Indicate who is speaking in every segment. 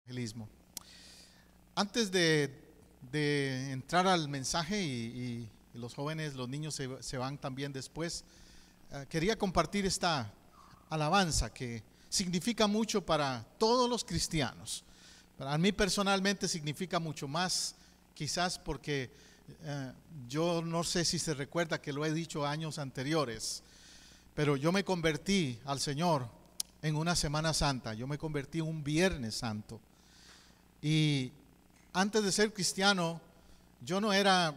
Speaker 1: evangelismo. Antes de entrar al mensaje y los jóvenes, los niños se van también después, quería compartir esta alabanza que significa mucho para todos los cristianos. Para mí personalmente significa mucho más, quizás porque yo no sé si se recuerda que lo he dicho años anteriores, pero yo me convertí al Señor en una Semana Santa. Yo me convertí un Viernes Santo. Y antes de ser cristiano, yo no era,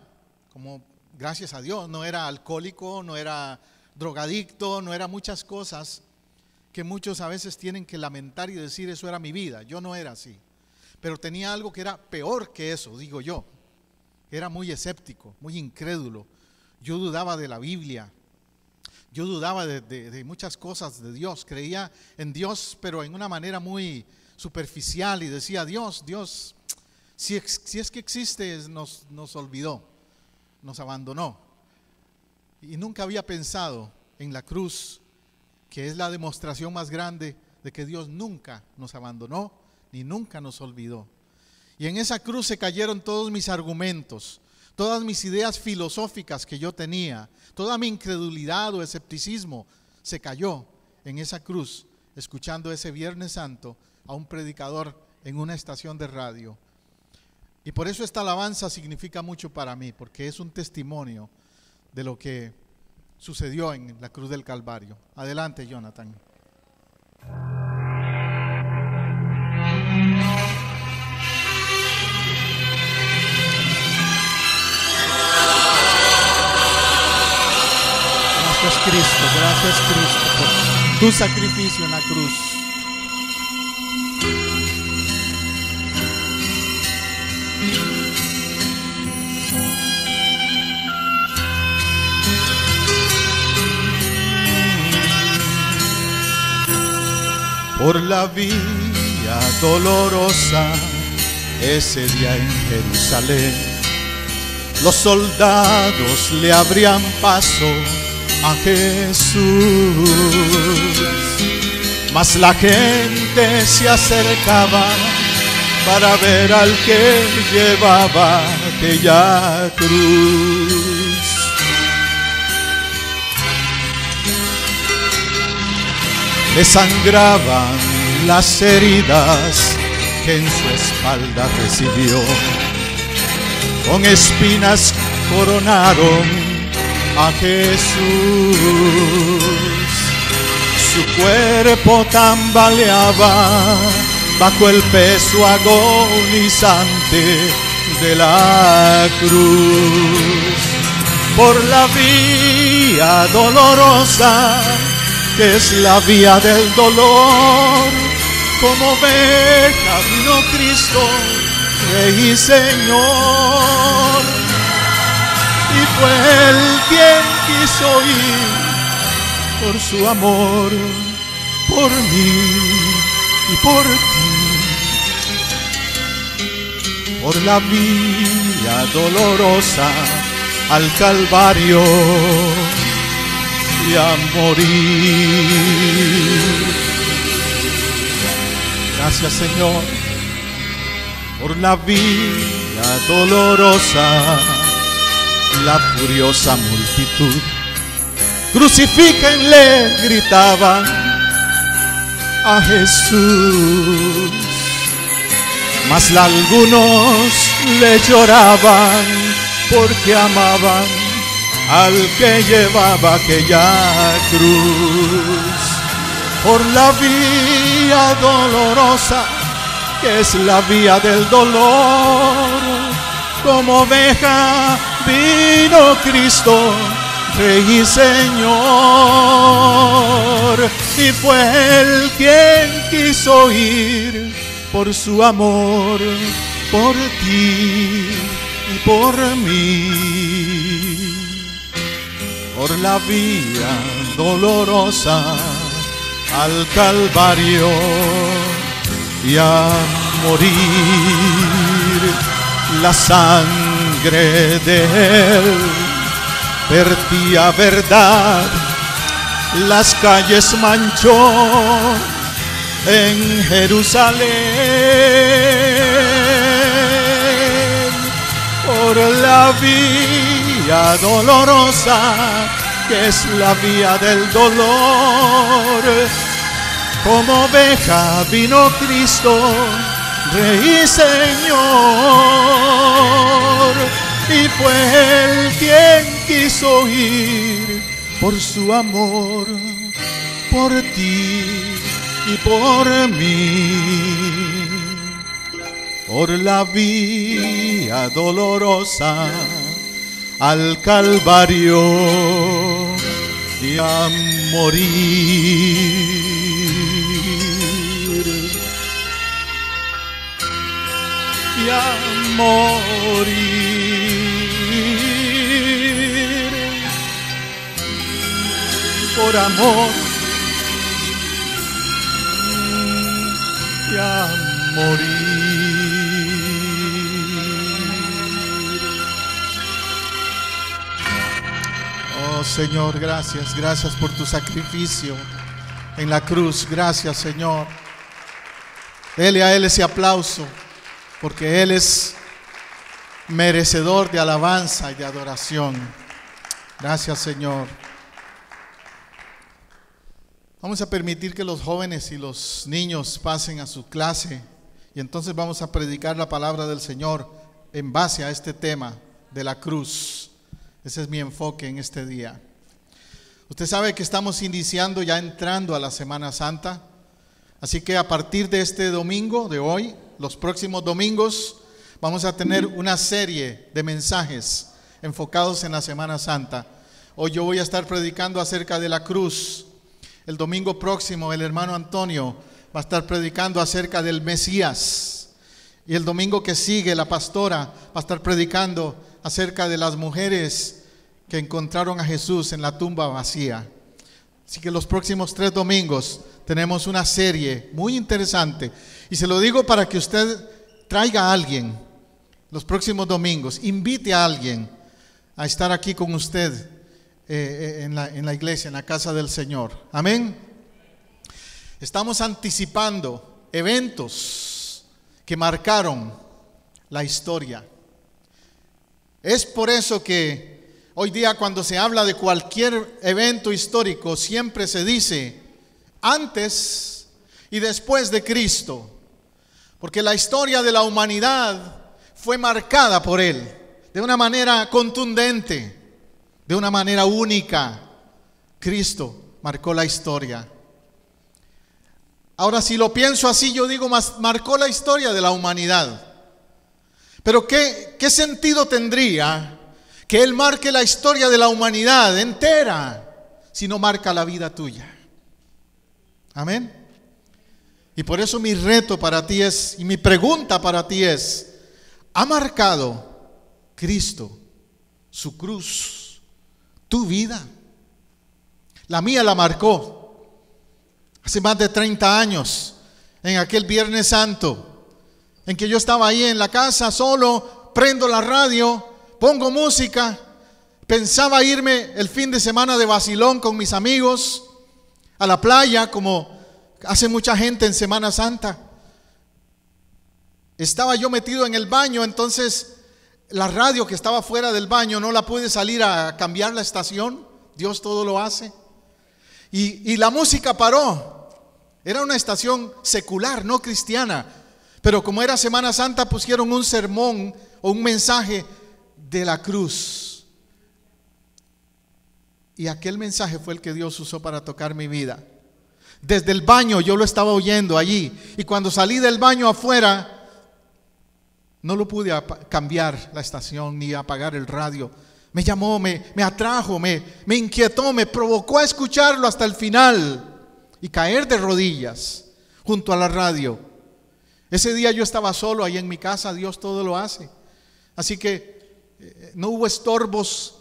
Speaker 1: como gracias a Dios, no era alcohólico, no era drogadicto, no era muchas cosas que muchos a veces tienen que lamentar y decir eso era mi vida. Yo no era así, pero tenía algo que era peor que eso, digo yo. Era muy escéptico, muy incrédulo. Yo dudaba de la Biblia, yo dudaba de muchas cosas de Dios. Creía en Dios, pero en una manera muy superficial, y decía: Dios, si es que existe, nos olvidó, nos abandonó. Y nunca había pensado en la cruz, que es la demostración más grande de que Dios nunca nos abandonó ni nunca nos olvidó. Y en esa cruz se cayeron todos mis argumentos, todas mis ideas filosóficas que yo tenía, toda mi incredulidad o escepticismo se cayó en esa cruz, escuchando ese Viernes Santo a un predicador en una estación de radio. Y por eso esta alabanza significa mucho para mí, porque es un testimonio de lo que sucedió en la cruz del Calvario. Adelante, Jonathan. Gracias Cristo por tu sacrificio en la cruz. Por la vía dolorosa, ese día en Jerusalén, los soldados le abrían paso a Jesús, mas la gente se acercaba para ver al que llevaba aquella cruz. Le sangraban las heridas que en su espalda recibió, con espinas coronaron a Jesús. Su cuerpo tambaleaba bajo el peso agonizante de la cruz. Por la vía dolorosa, que es la vía del dolor, como oveja vino Cristo, Rey y Señor. Y fue Él quien quiso ir por su amor, por mí y por ti. Por la vía dolorosa al Calvario y a morir. Gracias, Señor, por la vía dolorosa. La furiosa multitud, crucifíquenle, gritaban a Jesús. Mas algunos le lloraban porque amaban al que llevaba aquella cruz. Por la vía dolorosa, que es la vía del dolor, como oveja vino Cristo, Rey y Señor. Y fue Él quien quiso ir por su amor, por ti y por mí. Por la vía dolorosa al Calvario y a morir. La sangre de Él vertía verdad, las calles manchó en Jerusalén. la vía dolorosa, que es la vía del dolor. Como oveja vino Cristo, Rey y Señor, y fue Él quien quiso ir por su amor, por ti y por mí, por la vía dolorosa al Calvario y a morir. Y a morir por amor y a morir. Oh Señor, gracias, gracias por tu sacrificio en la cruz. Gracias, Señor. Dele a Él ese aplauso, porque Él es merecedor de alabanza y de adoración. Gracias, Señor. Vamos a permitir que los jóvenes y los niños pasen a su clase y entonces vamos a predicar la palabra del Señor en base a este tema de la cruz. Ese es mi enfoque en este día. Usted sabe que estamos iniciando, ya entrando a la Semana Santa, así que a partir de este domingo, de hoy, los próximos domingos, vamos a tener una serie de mensajes enfocados en la Semana Santa. Hoy yo voy a estar predicando acerca de la cruz. El domingo próximo el hermano Antonio va a estar predicando acerca del Mesías. Y el domingo que sigue la pastora va a estar predicando acerca de las mujeres que encontraron a Jesús en la tumba vacía. Así que los próximos 3 domingos tenemos una serie muy interesante. Y se lo digo para que usted traiga a alguien los próximos domingos. Invite a alguien a estar aquí con usted en la iglesia, en la casa del Señor. Amén. Estamos anticipando eventos que marcaron la historia. Es por eso que hoy día cuando se habla de cualquier evento histórico siempre se dice antes y después de Cristo, porque la historia de la humanidad fue marcada por Él de una manera contundente, de una manera única. Cristo marcó la historia. Ahora, si lo pienso así, yo digo, marcó la historia de la humanidad. Pero ¿qué sentido tendría que Él marque la historia de la humanidad entera si no marca la vida tuya? Amén. Y por eso mi reto para ti es, y mi pregunta para ti es, ¿ha marcado Cristo, su cruz, tu vida? La mía la marcó hace más de 30 años, en aquel Viernes Santo, en que yo estaba ahí en la casa solo, prendo la radio, pongo música, pensaba irme el fin de semana de vacilón con mis amigos a la playa, como hace mucha gente en Semana Santa. Estaba yo metido en el baño, entonces la radio que estaba fuera del baño no la pude salir a cambiar la estación. Dios todo lo hace. Y la música paró. Era una estación secular, no cristiana. Pero como era Semana Santa, pusieron un sermón o un mensaje de la cruz. Y aquel mensaje fue el que Dios usó para tocar mi vida. Desde el baño yo lo estaba oyendo allí. Y cuando salí del baño afuera, no lo pude cambiar la estación ni apagar el radio. Me llamó, me atrajo, me inquietó, me provocó a escucharlo hasta el final y caer de rodillas junto a la radio. Ese día yo estaba solo ahí en mi casa, Dios todo lo hace. Así que no hubo estorbos.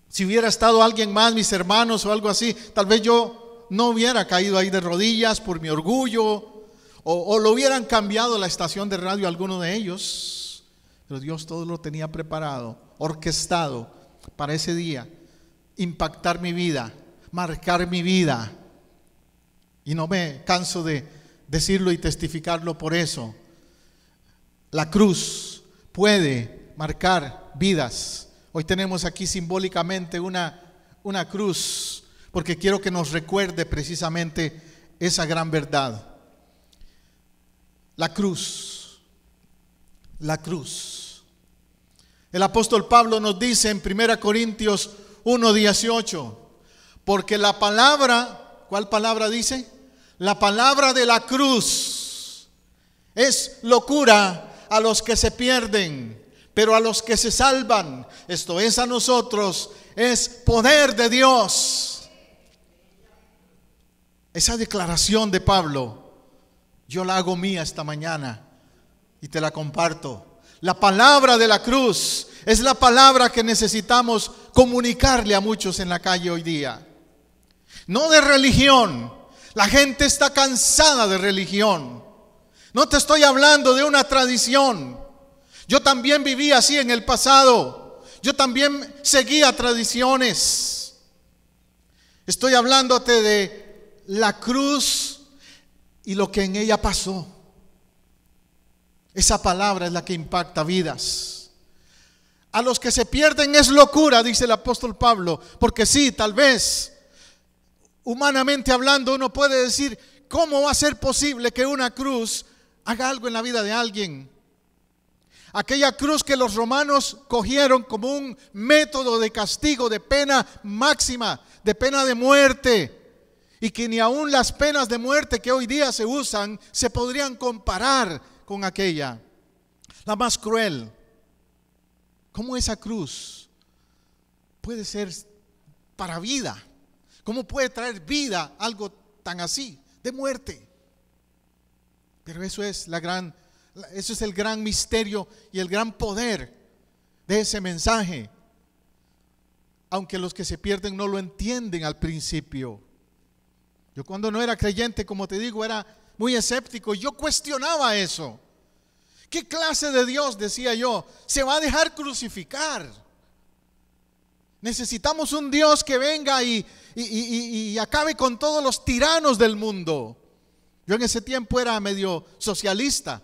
Speaker 1: Si hubiera estado alguien más, mis hermanos o algo así, tal vez yo no hubiera caído ahí de rodillas por mi orgullo o lo hubieran cambiado la estación de radio a alguno de ellos. Pero Dios todo lo tenía preparado, orquestado para ese día, impactar mi vida, marcar mi vida. Y no me canso de decirlo y testificarlo por eso. La cruz puede marcar vidas. Hoy tenemos aquí simbólicamente una cruz, porque quiero que nos recuerde precisamente esa gran verdad. La cruz. La cruz. El apóstol Pablo nos dice en 1 Corintios 1:18, porque la palabra, ¿cuál palabra dice? La palabra de la cruz es locura a los que se pierden, pero a los que se salvan, esto es a nosotros, es poder de Dios. Esa declaración de Pablo, yo la hago mía esta mañana y te la comparto. La palabra de la cruz es la palabra que necesitamos comunicarle a muchos en la calle hoy día. No de religión. La gente está cansada de religión. No te estoy hablando de una tradición. Yo también viví así en el pasado. Yo también seguía tradiciones. Estoy hablándote de la cruz y lo que en ella pasó. Esa palabra es la que impacta vidas. A los que se pierden es locura, dice el apóstol Pablo, porque sí, tal vez, humanamente hablando, uno puede decir, ¿cómo va a ser posible que una cruz haga algo en la vida de alguien? Aquella cruz que los romanos cogieron como un método de castigo, de pena máxima, de pena de muerte, y que ni aún las penas de muerte que hoy día se usan se podrían comparar con aquella, la más cruel. ¿Cómo esa cruz puede ser para vida? ¿Cómo puede traer vida algo tan así, de muerte? Pero eso es el gran misterio y el gran poder de ese mensaje. Aunque los que se pierden no lo entienden al principio. Yo cuando no era creyente, como te digo, era muy escéptico. Yo cuestionaba eso. ¿Qué clase de Dios, decía yo, se va a dejar crucificar? Necesitamos un Dios que venga y acabe con todos los tiranos del mundo. Yo en ese tiempo era medio socialista.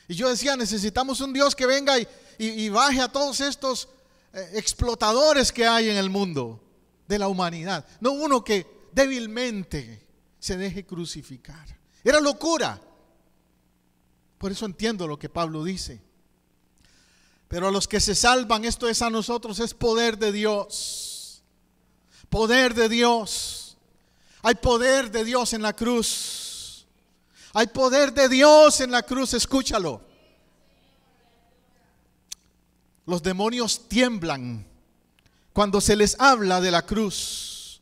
Speaker 1: Y yo decía, necesitamos un Dios que venga y baje a todos estos explotadores que hay en el mundo de la humanidad. No uno que débilmente se deje crucificar. Era locura. Por eso entiendo lo que Pablo dice. Pero a los que se salvan, esto es a nosotros, es poder de Dios. Poder de Dios. Hay poder de Dios en la cruz. Hay poder de Dios en la cruz, escúchalo. Los demonios tiemblan cuando se les habla de la cruz.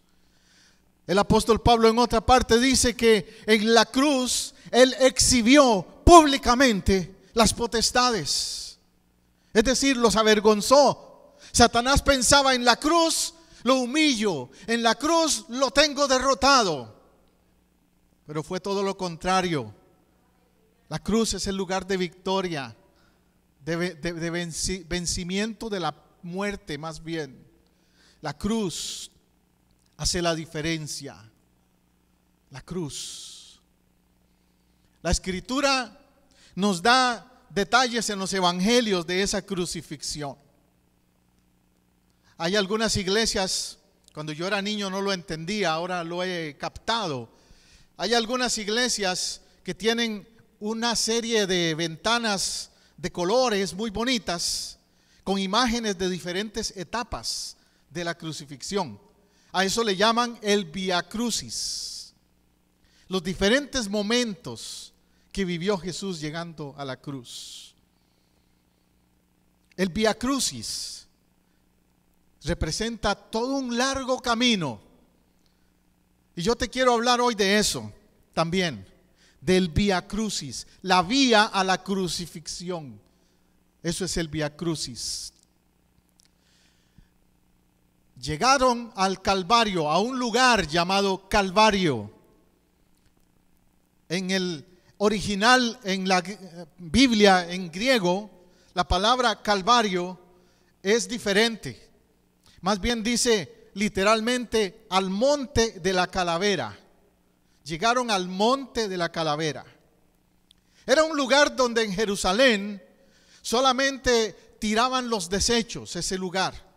Speaker 1: El apóstol Pablo en otra parte dice que en la cruz Él exhibió públicamente las potestades. Es decir, los avergonzó. Satanás pensaba, en la cruz lo humillo, en la cruz lo tengo derrotado. Pero fue todo lo contrario. La cruz es el lugar de victoria, de vencimiento de la muerte más bien. La cruz hace la diferencia. La cruz. La Escritura nos da detalles en los evangelios de esa crucifixión. Hay algunas iglesias, cuando yo era niño no lo entendía, ahora lo he captado. Hay algunas iglesias que tienen una serie de ventanas de colores muy bonitas, con imágenes de diferentes etapas de la crucifixión. A eso le llaman el Vía Crucis. Los diferentes momentos que vivió Jesús llegando a la cruz. El Vía Crucis representa todo un largo camino. Y yo te quiero hablar hoy de eso también, del Vía Crucis, la vía a la crucifixión. Eso es el Vía Crucis. Llegaron al Calvario, a un lugar llamado Calvario. En el original, en la Biblia en griego, la palabra Calvario es diferente. Más bien dice literalmente al monte de la calavera. Llegaron al monte de la calavera. Era un lugar donde en Jerusalén solamente tiraban los desechos, ese lugar.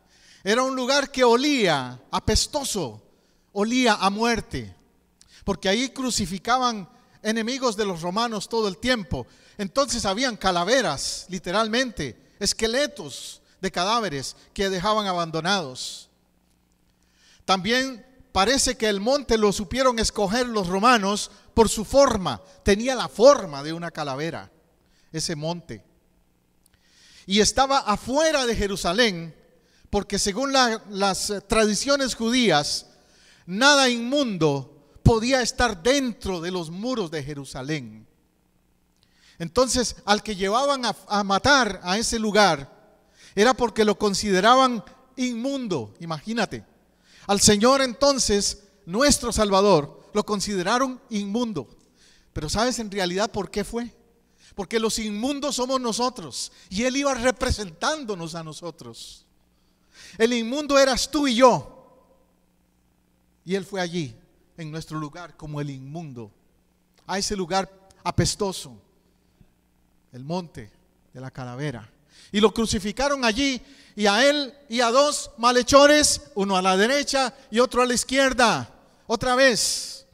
Speaker 1: Era un lugar que olía apestoso, olía a muerte, porque ahí crucificaban enemigos de los romanos todo el tiempo. Entonces habían calaveras, literalmente, esqueletos de cadáveres que dejaban abandonados. También parece que el monte lo supieron escoger los romanos por su forma. Tenía la forma de una calavera, ese monte. Y estaba afuera de Jerusalén, porque según las tradiciones judías, nada inmundo podía estar dentro de los muros de Jerusalén. Entonces, al que llevaban a matar a ese lugar, era porque lo consideraban inmundo. Imagínate, al Señor entonces, nuestro Salvador, lo consideraron inmundo. Pero ¿sabes en realidad por qué fue? Porque los inmundos somos nosotros, y Él iba representándonos a nosotros. El inmundo eras tú y yo, y Él fue allí en nuestro lugar como el inmundo, a ese lugar apestoso, el monte de la calavera, y lo crucificaron allí, y a Él y a dos malhechores, uno a la derecha y otro a la izquierda. Otra vez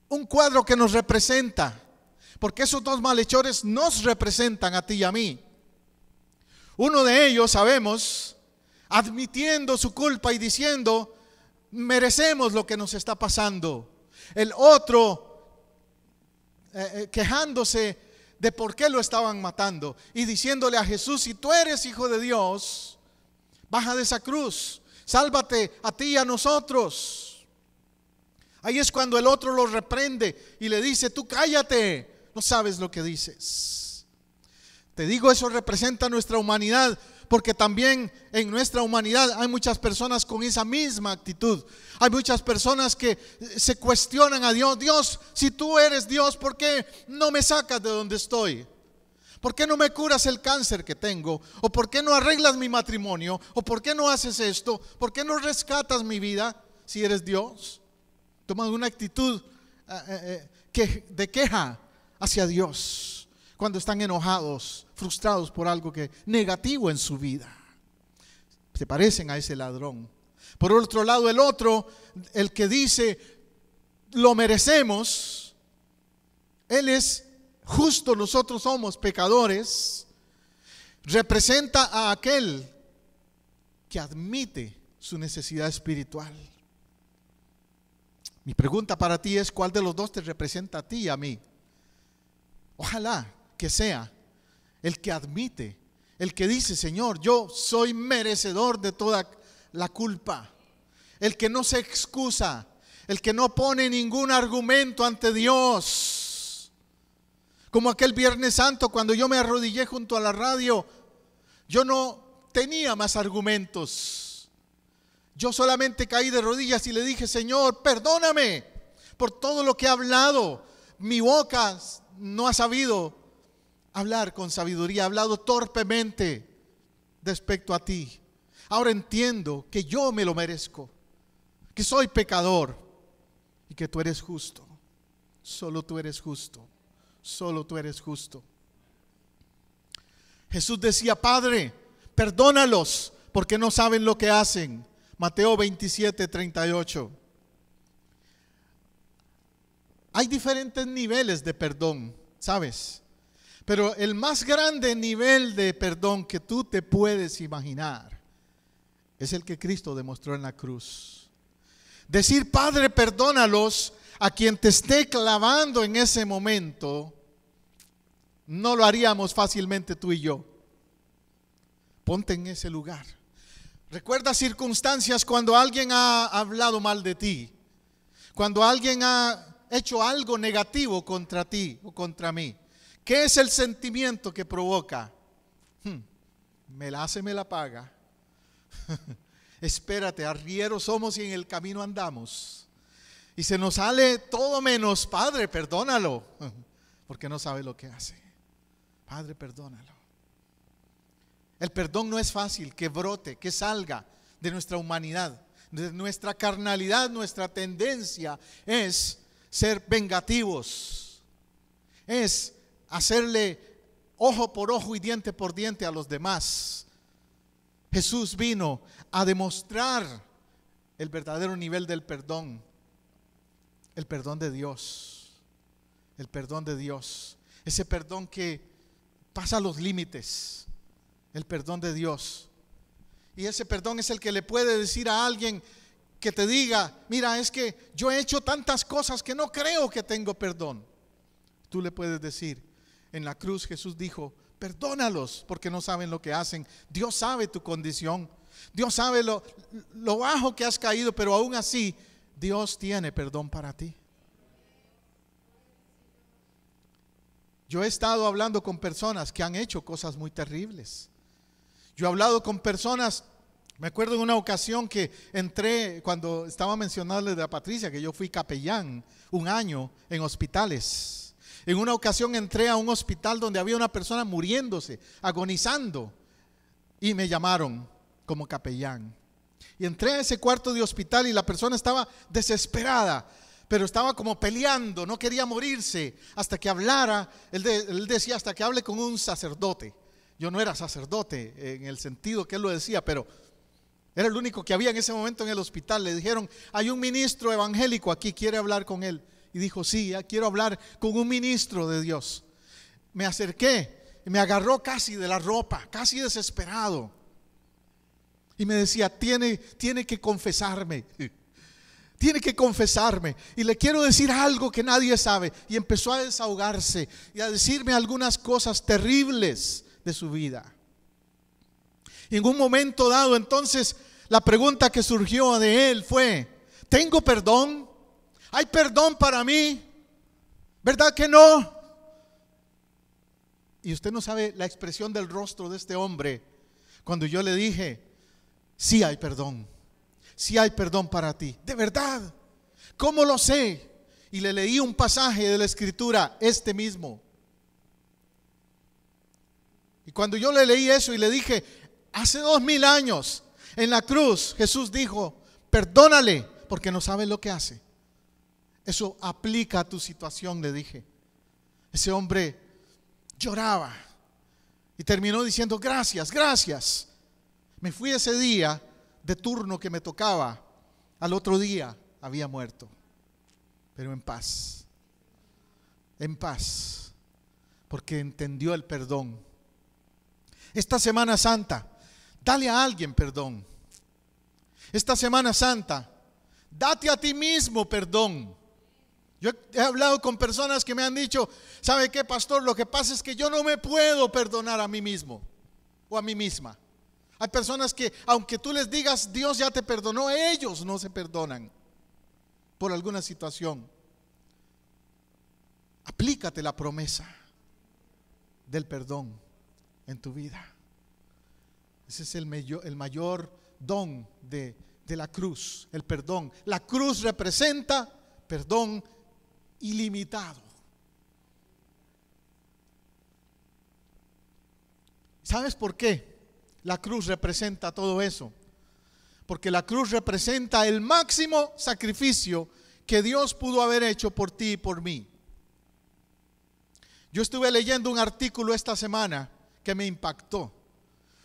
Speaker 1: un cuadro que nos representa, porque esos dos malhechores nos representan a ti y a mí. Uno de ellos, sabemos, admitiendo su culpa y diciendo: merecemos lo que nos está pasando. El otro quejándose de por qué lo estaban matando y diciéndole a Jesús: si tú eres hijo de Dios, baja de esa cruz, sálvate a ti y a nosotros. Ahí es cuando el otro lo reprende y le dice: tú cállate, no sabes lo que dices. Te digo, eso representa nuestra humanidad, porque también en nuestra humanidad hay muchas personas con esa misma actitud. Hay muchas personas que se cuestionan a Dios: Dios, si tú eres Dios, ¿por qué no me sacas de donde estoy? ¿Por qué no me curas el cáncer que tengo? ¿O por qué no arreglas mi matrimonio? ¿O por qué no haces esto? ¿Por qué no rescatas mi vida si eres Dios? Toman una actitud de queja hacia Dios cuando están enojados, frustrados por algo negativo en su vida. Se parecen a ese ladrón. Por otro lado, el otro, el que dice: lo merecemos, Él es justo, nosotros somos pecadores, representa a aquel que admite su necesidad espiritual. Mi pregunta para ti es: ¿cuál de los dos te representa a ti y a mí? Ojalá que sea el que admite, el que dice: Señor, yo soy merecedor de toda la culpa. El que no se excusa, el que no pone ningún argumento ante Dios. Como aquel Viernes Santo, cuando yo me arrodillé junto a la radio, yo no tenía más argumentos. Yo solamente caí de rodillas y le dije: Señor, perdóname por todo lo que he hablado. Mi boca no ha sabido hablar con sabiduría, ha hablado torpemente respecto a ti. Ahora entiendo que yo me lo merezco, que soy pecador y que tú eres justo. Solo tú eres justo, solo tú eres justo. Jesús decía: Padre, perdónalos porque no saben lo que hacen. Mateo 27:38. Hay diferentes niveles de perdón, ¿sabes? Pero el más grande nivel de perdón que tú te puedes imaginar es el que Cristo demostró en la cruz. Decir: Padre, perdónalos, a quien te esté clavando en ese momento, no lo haríamos fácilmente tú y yo. Ponte en ese lugar. Recuerda circunstancias cuando alguien ha hablado mal de ti, cuando alguien ha hecho algo negativo contra ti o contra mí. ¿Qué es el sentimiento que provoca? Me la hace, me la paga. Espérate, arrieros somos y en el camino andamos. Y se nos sale todo menos: Padre, perdónalo, porque no sabe lo que hace. Padre, perdónalo. El perdón no es fácil que brote, que salga de nuestra humanidad, de nuestra carnalidad. Nuestra tendencia es ser vengativos, es hacerle ojo por ojo y diente por diente a los demás. Jesús vino a demostrar el verdadero nivel del perdón. El perdón de Dios. El perdón de Dios. Ese perdón que pasa los límites. El perdón de Dios. Y ese perdón es el que le puede decir a alguien que te diga: mira, es que yo he hecho tantas cosas que no creo que tengo perdón. Tú le puedes decir: en la cruz Jesús dijo: perdónalos porque no saben lo que hacen. Dios sabe tu condición. Dios sabe lo bajo que has caído, pero aún así Dios tiene perdón para ti. Yo he estado hablando con personas que han hecho cosas muy terribles. Yo he hablado con personas, me acuerdo en una ocasión que entré, cuando estaba mencionándole a Patricia que yo fui capellán un año en hospitales. En una ocasión entré a un hospital donde había una persona muriéndose, agonizando, y me llamaron como capellán. Y entré a ese cuarto de hospital y la persona estaba desesperada, pero estaba como peleando, no quería morirse hasta que hablara. Él decía: hasta que hable con un sacerdote. Yo no era sacerdote en el sentido que él lo decía, pero era el único que había en ese momento en el hospital. Le dijeron: hay un ministro evangélico aquí, ¿quiere hablar con él? Y dijo: sí, ya quiero hablar con un ministro de Dios. Me acerqué y me agarró casi de la ropa, casi desesperado, y me decía: tiene que confesarme. Tiene que confesarme, y le quiero decir algo que nadie sabe. Y empezó a desahogarse y a decirme algunas cosas terribles de su vida. Y en un momento dado, entonces, la pregunta que surgió de él fue: ¿tengo perdón? ¿Hay perdón para mí? ¿Verdad que no? Y usted no sabe la expresión del rostro de este hombre cuando yo le dije: sí hay perdón. Sí hay perdón para ti. ¿De verdad? ¿Cómo lo sé? Y le leí un pasaje de la Escritura, este mismo. Y cuando yo le leí eso y le dije: hace 2000 años en la cruz Jesús dijo: perdónale porque no sabe lo que hace. Eso aplica a tu situación, le dije. Ese hombre lloraba y terminó diciendo: gracias, gracias. Me fui ese día de turno que me tocaba. Al otro día había muerto, pero en paz, porque entendió el perdón. Esta Semana Santa, dale a alguien perdón. Esta Semana Santa, date a ti mismo perdón. Yo he hablado con personas que me han dicho: ¿sabe qué, pastor? Lo que pasa es que yo no me puedo perdonar a mí mismo o a mí misma. Hay personas que, aunque tú les digas Dios ya te perdonó, ellos no se perdonan por alguna situación. Aplícate la promesa del perdón en tu vida. Ese es el mayor don de la cruz, el perdón. La cruz representa perdón ilimitado. ¿Sabes por qué la cruz representa todo eso? Porque la cruz representa el máximo sacrificio que Dios pudo haber hecho por ti y por mí. Yo estuve leyendo un artículo esta semana que me impactó.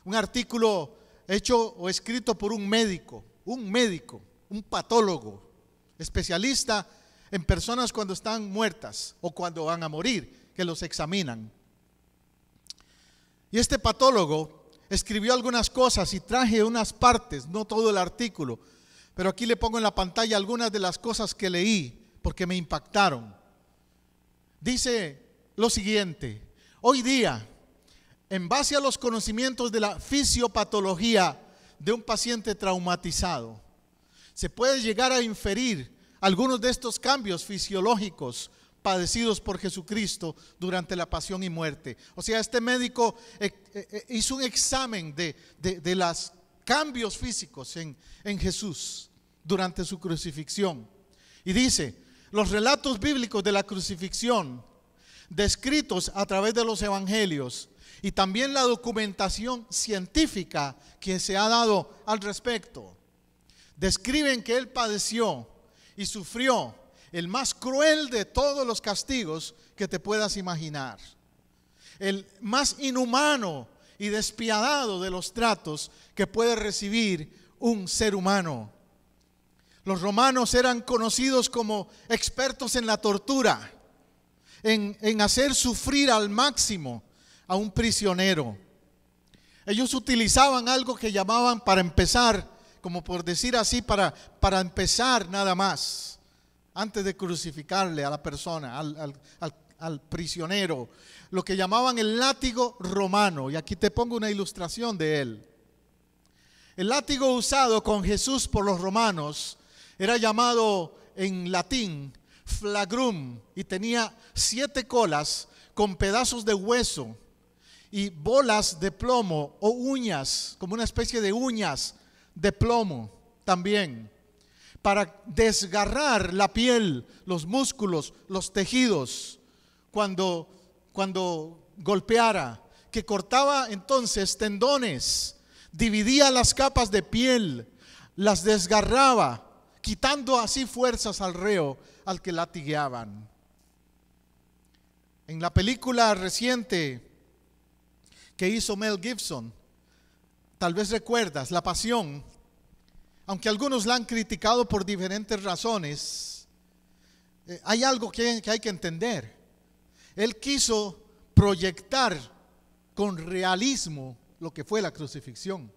Speaker 1: Un artículo hecho o escrito por un médico, un patólogo, especialista en personas cuando están muertas o cuando van a morir, que los examinan. Y este patólogo escribió algunas cosas y traje unas partes, no todo el artículo, pero aquí le pongo en la pantalla algunas de las cosas que leí porque me impactaron. Dice lo siguiente: hoy día, en base a los conocimientos de la fisiopatología de un paciente traumatizado, se puede llegar a inferir algunos de estos cambios fisiológicos padecidos por Jesucristo durante la pasión y muerte. O sea, este médico hizo un examen de los cambios físicos en Jesús durante su crucifixión. Y dice: los relatos bíblicos de la crucifixión, descritos a través de los evangelios, y también la documentación científica que se ha dado al respecto, describen que él padeció y sufrió el más cruel de todos los castigos que te puedas imaginar. el más inhumano y despiadado de los tratos que puede recibir un ser humano. Los romanos eran conocidos como expertos en la tortura, en hacer sufrir al máximo a un prisionero. Ellos utilizaban algo que llamaban, para empezar, como por decir así, para empezar nada más, antes de crucificarle a la persona, al prisionero, lo que llamaban el látigo romano. Y aquí te pongo una ilustración de él. El látigo usado con Jesús por los romanos era llamado en latín flagrum, y tenía 7 colas con pedazos de hueso y bolas de plomo o uñas, como una especie de uñas de plomo también, para desgarrar la piel, los músculos, los tejidos cuando golpeara, que cortaba entonces tendones, dividía las capas de piel, las desgarraba, quitando así fuerzas al reo al que latigueaban. En la película reciente que hizo Mel Gibson, tal vez recuerdas, La Pasión, aunque algunos la han criticado por diferentes razones, hay algo que hay que entender. Él quiso proyectar con realismo lo que fue la crucifixión.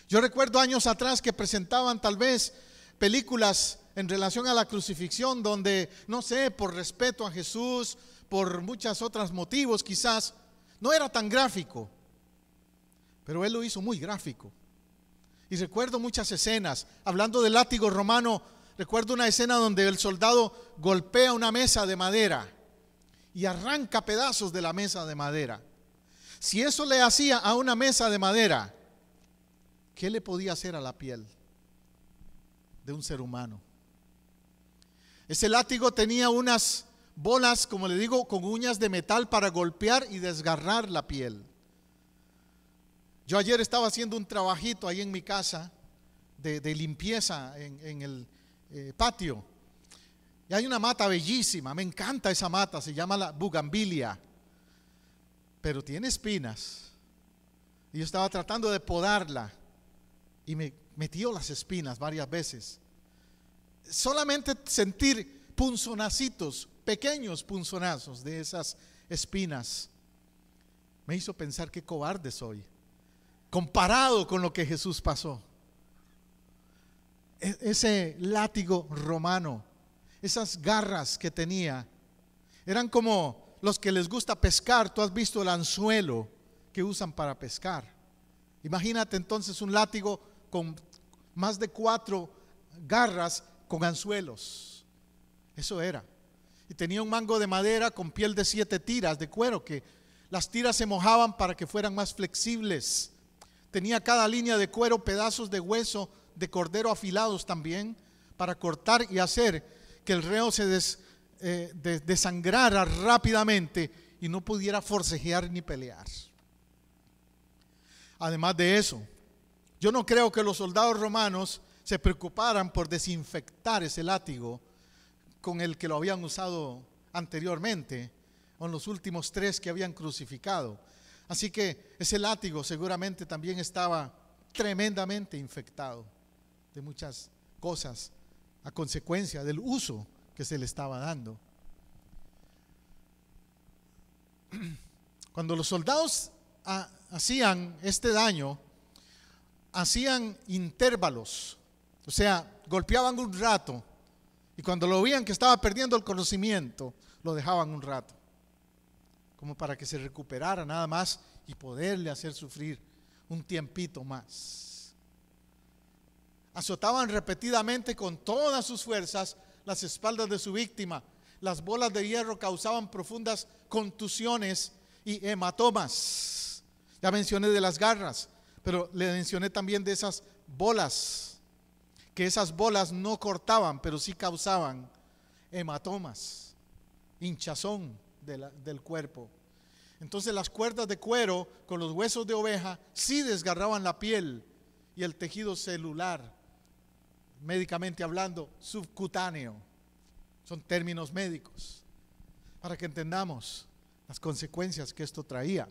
Speaker 1: Yo recuerdo años atrás que presentaban tal vez películas en relación a la crucifixión donde, no sé, por respeto a Jesús, por muchos otros motivos quizás, no era tan gráfico, pero él lo hizo muy gráfico. Y recuerdo muchas escenas, hablando del látigo romano, recuerdo una escena donde el soldado golpea una mesa de madera y arranca pedazos de la mesa de madera. Si eso le hacía a una mesa de madera, ¿qué le podía hacer a la piel de un ser humano? Ese látigo tenía unas bolas, como le digo, con uñas de metal para golpear y desgarrar la piel. Yo ayer estaba haciendo un trabajito ahí en mi casa de limpieza en el patio, y hay una mata bellísima, me encanta esa mata, se llama la bugambilia, pero tiene espinas, y yo estaba tratando de podarla y me metió las espinas varias veces. Solamente sentir punzonacitos, pequeños punzonazos de esas espinas, me hizo pensar qué cobarde soy comparado con lo que Jesús pasó. Ese látigo romano, esas garras que tenía, eran como los que les gusta pescar. Tú has visto el anzuelo que usan para pescar. Imagínate entonces un látigo con más de 4 garras con anzuelos. Eso era. Y tenía un mango de madera con piel de 7 tiras de cuero, que las tiras se mojaban para que fueran más flexibles. Tenía cada línea de cuero pedazos de hueso de cordero afilados también, para cortar y hacer que el reo se desangrara rápidamente y no pudiera forcejear ni pelear. Además de eso, yo no creo que los soldados romanos se preocuparan por desinfectar ese látigo con el que lo habían usado anteriormente, o en los últimos 3 que habían crucificado. Así que ese látigo seguramente también estaba tremendamente infectado de muchas cosas a consecuencia del uso que se le estaba dando. Cuando los soldados hacían este daño, hacían intervalos, o sea, golpeaban un rato, y cuando lo veían que estaba perdiendo el conocimiento, lo dejaban un rato, como para que se recuperara nada más y poderle hacer sufrir un tiempito más. Azotaban repetidamente con todas sus fuerzas las espaldas de su víctima. Las bolas de hierro causaban profundas contusiones y hematomas. Ya mencioné de las garras, pero le mencioné también de esas bolas, que esas bolas no cortaban, pero sí causaban hematomas, hinchazón del cuerpo. Entonces las cuerdas de cuero con los huesos de oveja sí desgarraban la piel y el tejido celular, médicamente hablando, subcutáneo. Son términos médicos para que entendamos las consecuencias que esto traía.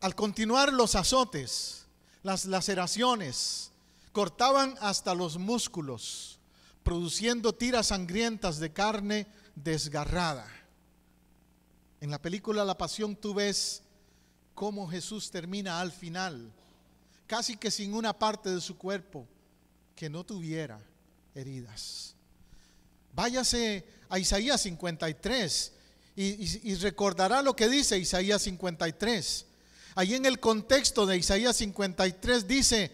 Speaker 1: Al continuar los azotes, las laceraciones cortaban hasta los músculos, produciendo tiras sangrientas de carne desgarrada. En la película La Pasión tú ves cómo Jesús termina al final, casi que sin una parte de su cuerpo que no tuviera heridas. Váyase a Isaías 53 y recordará lo que dice Isaías 53. Ahí en el contexto de Isaías 53 dice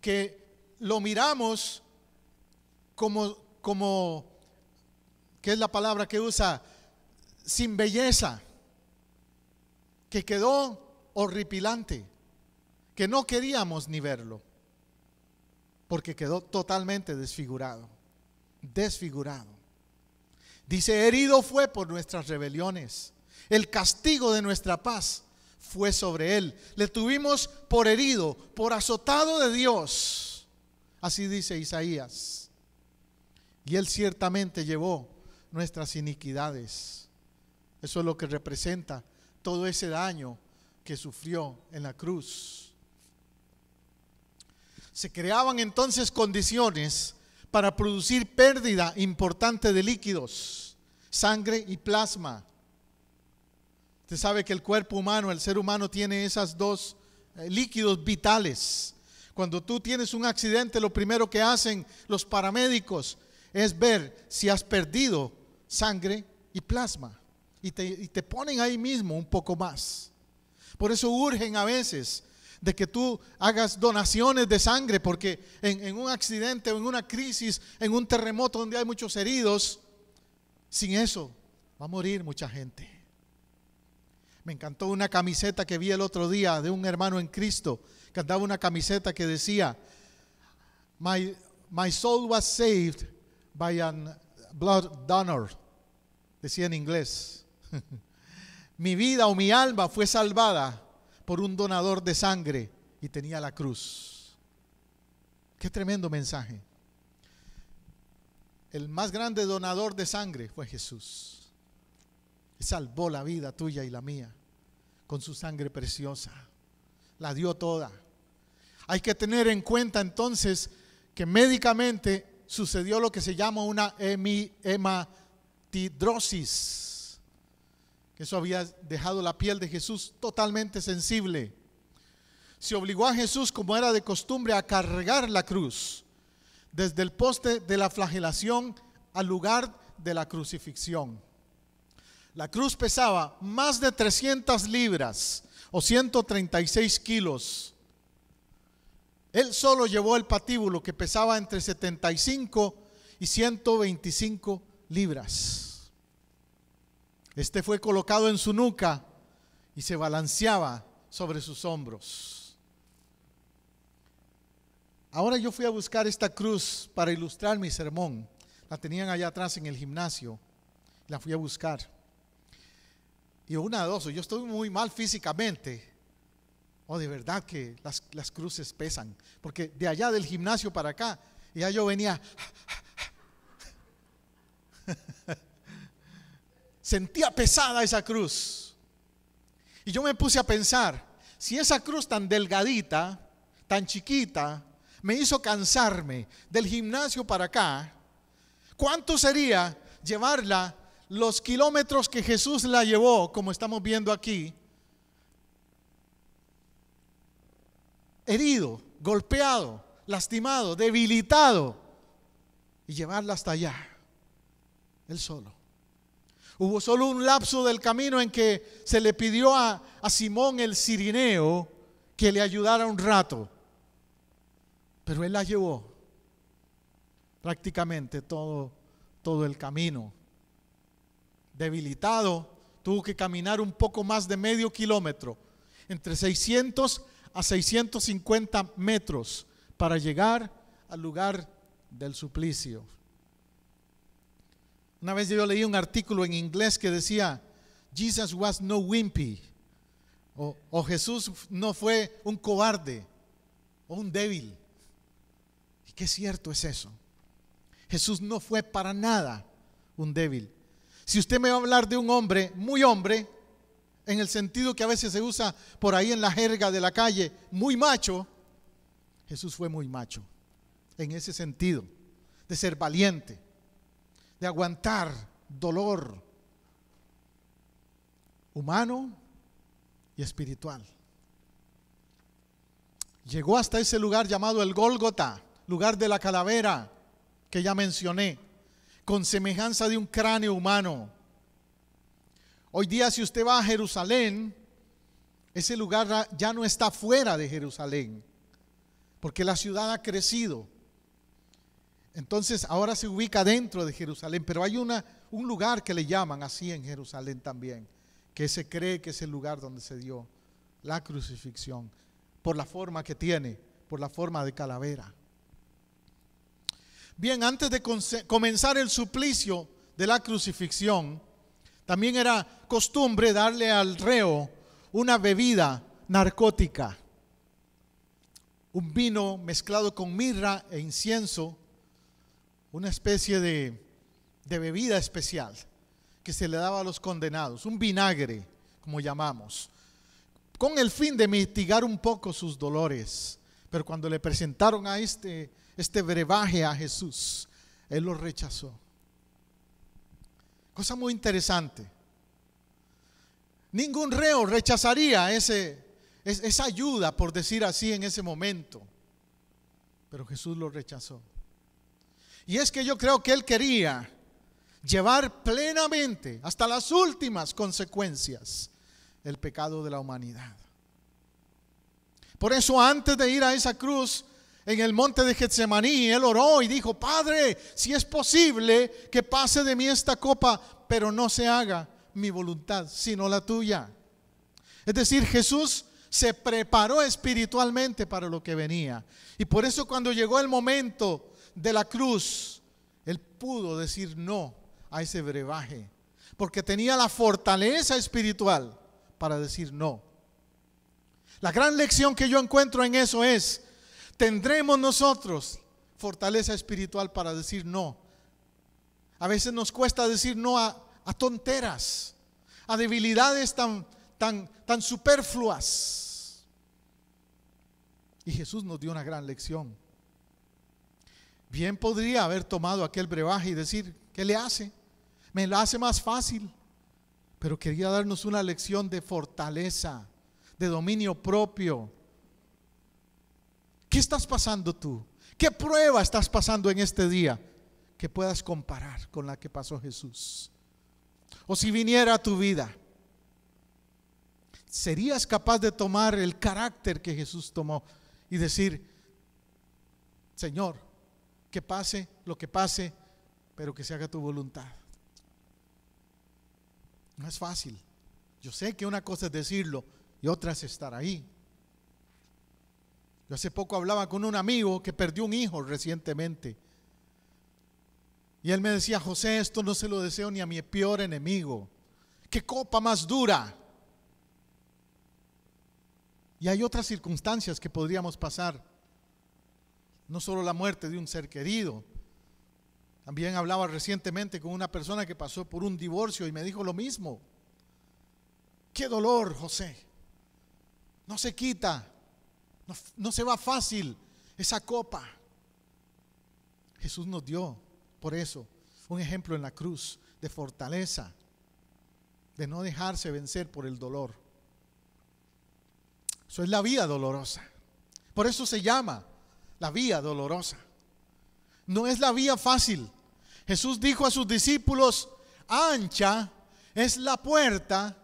Speaker 1: que lo miramos como ¿qué es la palabra que usa? Sin belleza, que quedó horripilante, que no queríamos ni verlo, porque quedó totalmente desfigurado. Dice: herido fue por nuestras rebeliones, el castigo de nuestra paz fue sobre él. Le tuvimos por herido, por azotado de Dios. Así dice Isaías. Y él ciertamente llevó nuestras iniquidades. Eso es lo que representa todo ese daño que sufrió en la cruz. Se creaban entonces condiciones para producir pérdida importante de líquidos, sangre y plasma. Usted sabe que el cuerpo humano, el ser humano, tiene esos dos líquidos vitales. Cuando tú tienes un accidente, lo primero que hacen los paramédicos es ver si has perdido sangre y plasma. Y te ponen ahí mismo un poco más. Por eso urgen a veces de que tú hagas donaciones de sangre, porque en un accidente o en una crisis, en un terremoto donde hay muchos heridos, sin eso va a morir mucha gente. Me encantó una camiseta que vi el otro día de un hermano en Cristo, que andaba una camiseta que decía: My soul was saved by a blood donor. Decía en inglés. Mi vida o mi alma fue salvada por un donador de sangre, y tenía la cruz. Qué tremendo mensaje. El más grande donador de sangre fue Jesús. Salvó la vida tuya y la mía con su sangre preciosa. La dio toda. Hay que tener en cuenta entonces que médicamente sucedió lo que se llama una hematidrosis. Eso había dejado la piel de Jesús totalmente sensible. Se obligó a Jesús, como era de costumbre, a cargar la cruz desde el poste de la flagelación al lugar de la crucifixión. La cruz pesaba más de 300 libras o 136 kilos. Él solo llevó el patíbulo, que pesaba entre 75 y 125 libras. Este fue colocado en su nuca y se balanceaba sobre sus hombros. Ahora yo fui a buscar esta cruz para ilustrar mi sermón. La tenían allá atrás en el gimnasio. La fui a buscar. Y una de dos: yo estoy muy mal físicamente, o de verdad que las cruces pesan. Porque de allá del gimnasio para acá, ya yo venía sentía pesada esa cruz. Y yo me puse a pensar: si esa cruz tan delgadita, tan chiquita, me hizo cansarme del gimnasio para acá, ¿cuánto sería llevarla los kilómetros que Jesús la llevó, como estamos viendo aquí? Herido, golpeado, lastimado, debilitado, y llevarla hasta allá, él solo. Hubo solo un lapso del camino en que se le pidió a Simón el Cirineo que le ayudara un rato, pero él la llevó prácticamente todo el camino. Debilitado, tuvo que caminar un poco más de medio kilómetro, entre 600 a 650 metros, para llegar al lugar del suplicio. Una vez yo leí un artículo en inglés que decía: Jesus was no wimpy, o Jesús no fue un cobarde o un débil. Y qué cierto es eso. Jesús no fue para nada un débil. Si usted me va a hablar de un hombre, muy hombre, en el sentido que a veces se usa por ahí en la jerga de la calle, muy macho, Jesús fue muy macho, en ese sentido, de ser valiente, de aguantar dolor humano y espiritual. Llegó hasta ese lugar llamado el Gólgota, lugar de la calavera que ya mencioné, con semejanza de un cráneo humano. Hoy día, si usted va a Jerusalén, ese lugar ya no está fuera de Jerusalén, porque la ciudad ha crecido. Entonces ahora se ubica dentro de Jerusalén, pero hay un lugar que le llaman así en Jerusalén también, que se cree que es el lugar donde se dio la crucifixión, por la forma que tiene, por la forma de calavera. Bien, antes de comenzar el suplicio de la crucifixión, también era costumbre darle al reo una bebida narcótica, un vino mezclado con mirra e incienso, una especie de bebida especial que se le daba a los condenados, un vinagre, como llamamos, con el fin de mitigar un poco sus dolores. Pero cuando le presentaron a este brebaje a Jesús, Él lo rechazó. Cosa muy interesante. Ningún reo rechazaría esa ayuda, por decir así, en ese momento. Pero Jesús lo rechazó. Y es que yo creo que Él quería llevar plenamente, hasta las últimas consecuencias, el pecado de la humanidad. Por eso, antes de ir a esa cruz en el monte de Getsemaní, Él oró y dijo: Padre, si es posible que pase de mí esta copa, pero no se haga mi voluntad sino la tuya. Es decir, Jesús se preparó espiritualmente para lo que venía, y por eso cuando llegó el momento de la cruz, Él pudo decir no a ese brebaje, porque tenía la fortaleza espiritual para decir no. La gran lección que yo encuentro en eso es: tendremos nosotros fortaleza espiritual para decir no. A veces nos cuesta decir no a tonteras, a debilidades tan superfluas. Y Jesús nos dio una gran lección. Bien podría haber tomado aquel brebaje y decir: ¿qué le hace? Me lo hace más fácil. Pero quería darnos una lección de fortaleza, de dominio propio. ¿Qué estás pasando tú? ¿Qué prueba estás pasando en este día que puedas comparar con la que pasó Jesús? O si viniera a tu vida, ¿serías capaz de tomar el carácter que Jesús tomó y decir: Señor, que pase lo que pase, pero que se haga tu voluntad? No es fácil. Yo sé que una cosa es decirlo y otra es estar ahí. Yo hace poco hablaba con un amigo que perdió un hijo recientemente, y él me decía: José, esto no se lo deseo ni a mi peor enemigo. ¿Qué copa más dura? Y hay otras circunstancias que podríamos pasar, no solo la muerte de un ser querido. También hablaba recientemente con una persona que pasó por un divorcio y me dijo lo mismo. Qué dolor, José. No se quita, no se va fácil esa copa. Jesús nos dio, por eso, un ejemplo en la cruz de fortaleza, de no dejarse vencer por el dolor. Eso es la vía dolorosa. Por eso se llama la vía dolorosa. No es la vía fácil. Jesús dijo a sus discípulos: ancha es la puerta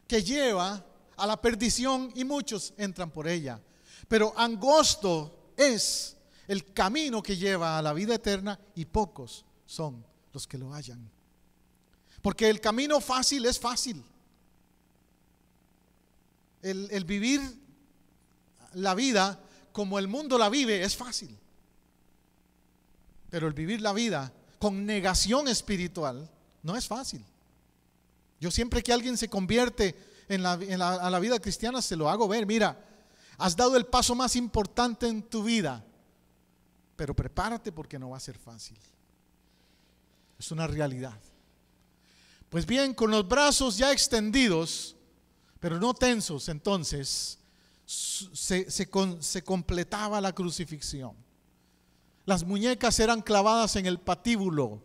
Speaker 1: que lleva a la perdición y muchos entran por ella, pero angosto es el camino que lleva a la vida eterna y pocos son los que lo hallan. Porque el camino fácil es fácil. El vivir la vida como el mundo la vive es fácil. Pero el vivir la vida con negación espiritual no es fácil. Yo siempre que alguien se convierte a la vida cristiana se lo hago ver: mira, has dado el paso más importante en tu vida, pero prepárate porque no va a ser fácil. Es una realidad. Pues bien, con los brazos ya extendidos, pero no tensos, entonces se completaba la crucifixión. Las muñecas eran clavadas en el patíbulo.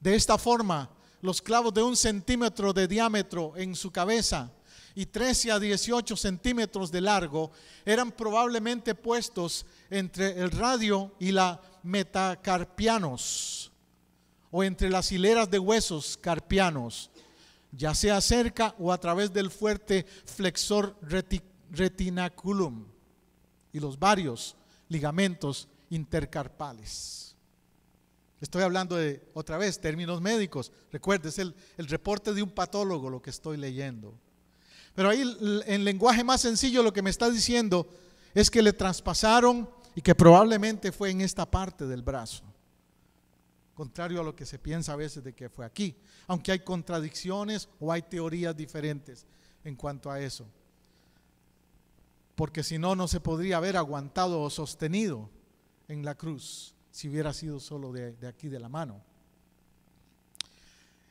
Speaker 1: De esta forma, los clavos de 1 centímetro de diámetro en su cabeza y 13 a 18 centímetros de largo eran probablemente puestos entre el radio y la metacarpianos, o entre las hileras de huesos carpianos, ya sea cerca o a través del fuerte flexor retinaculum y los varios ligamentos intercarpales. Estoy hablando de, otra vez, términos médicos. Recuerde, es el reporte de un patólogo lo que estoy leyendo. Pero ahí en lenguaje más sencillo lo que me está diciendo es que le traspasaron y que probablemente fue en esta parte del brazo, contrario a lo que se piensa a veces de que fue aquí, aunque hay contradicciones o hay teorías diferentes en cuanto a eso, porque si no, no se podría haber aguantado o sostenido en la cruz si hubiera sido solo de aquí de la mano.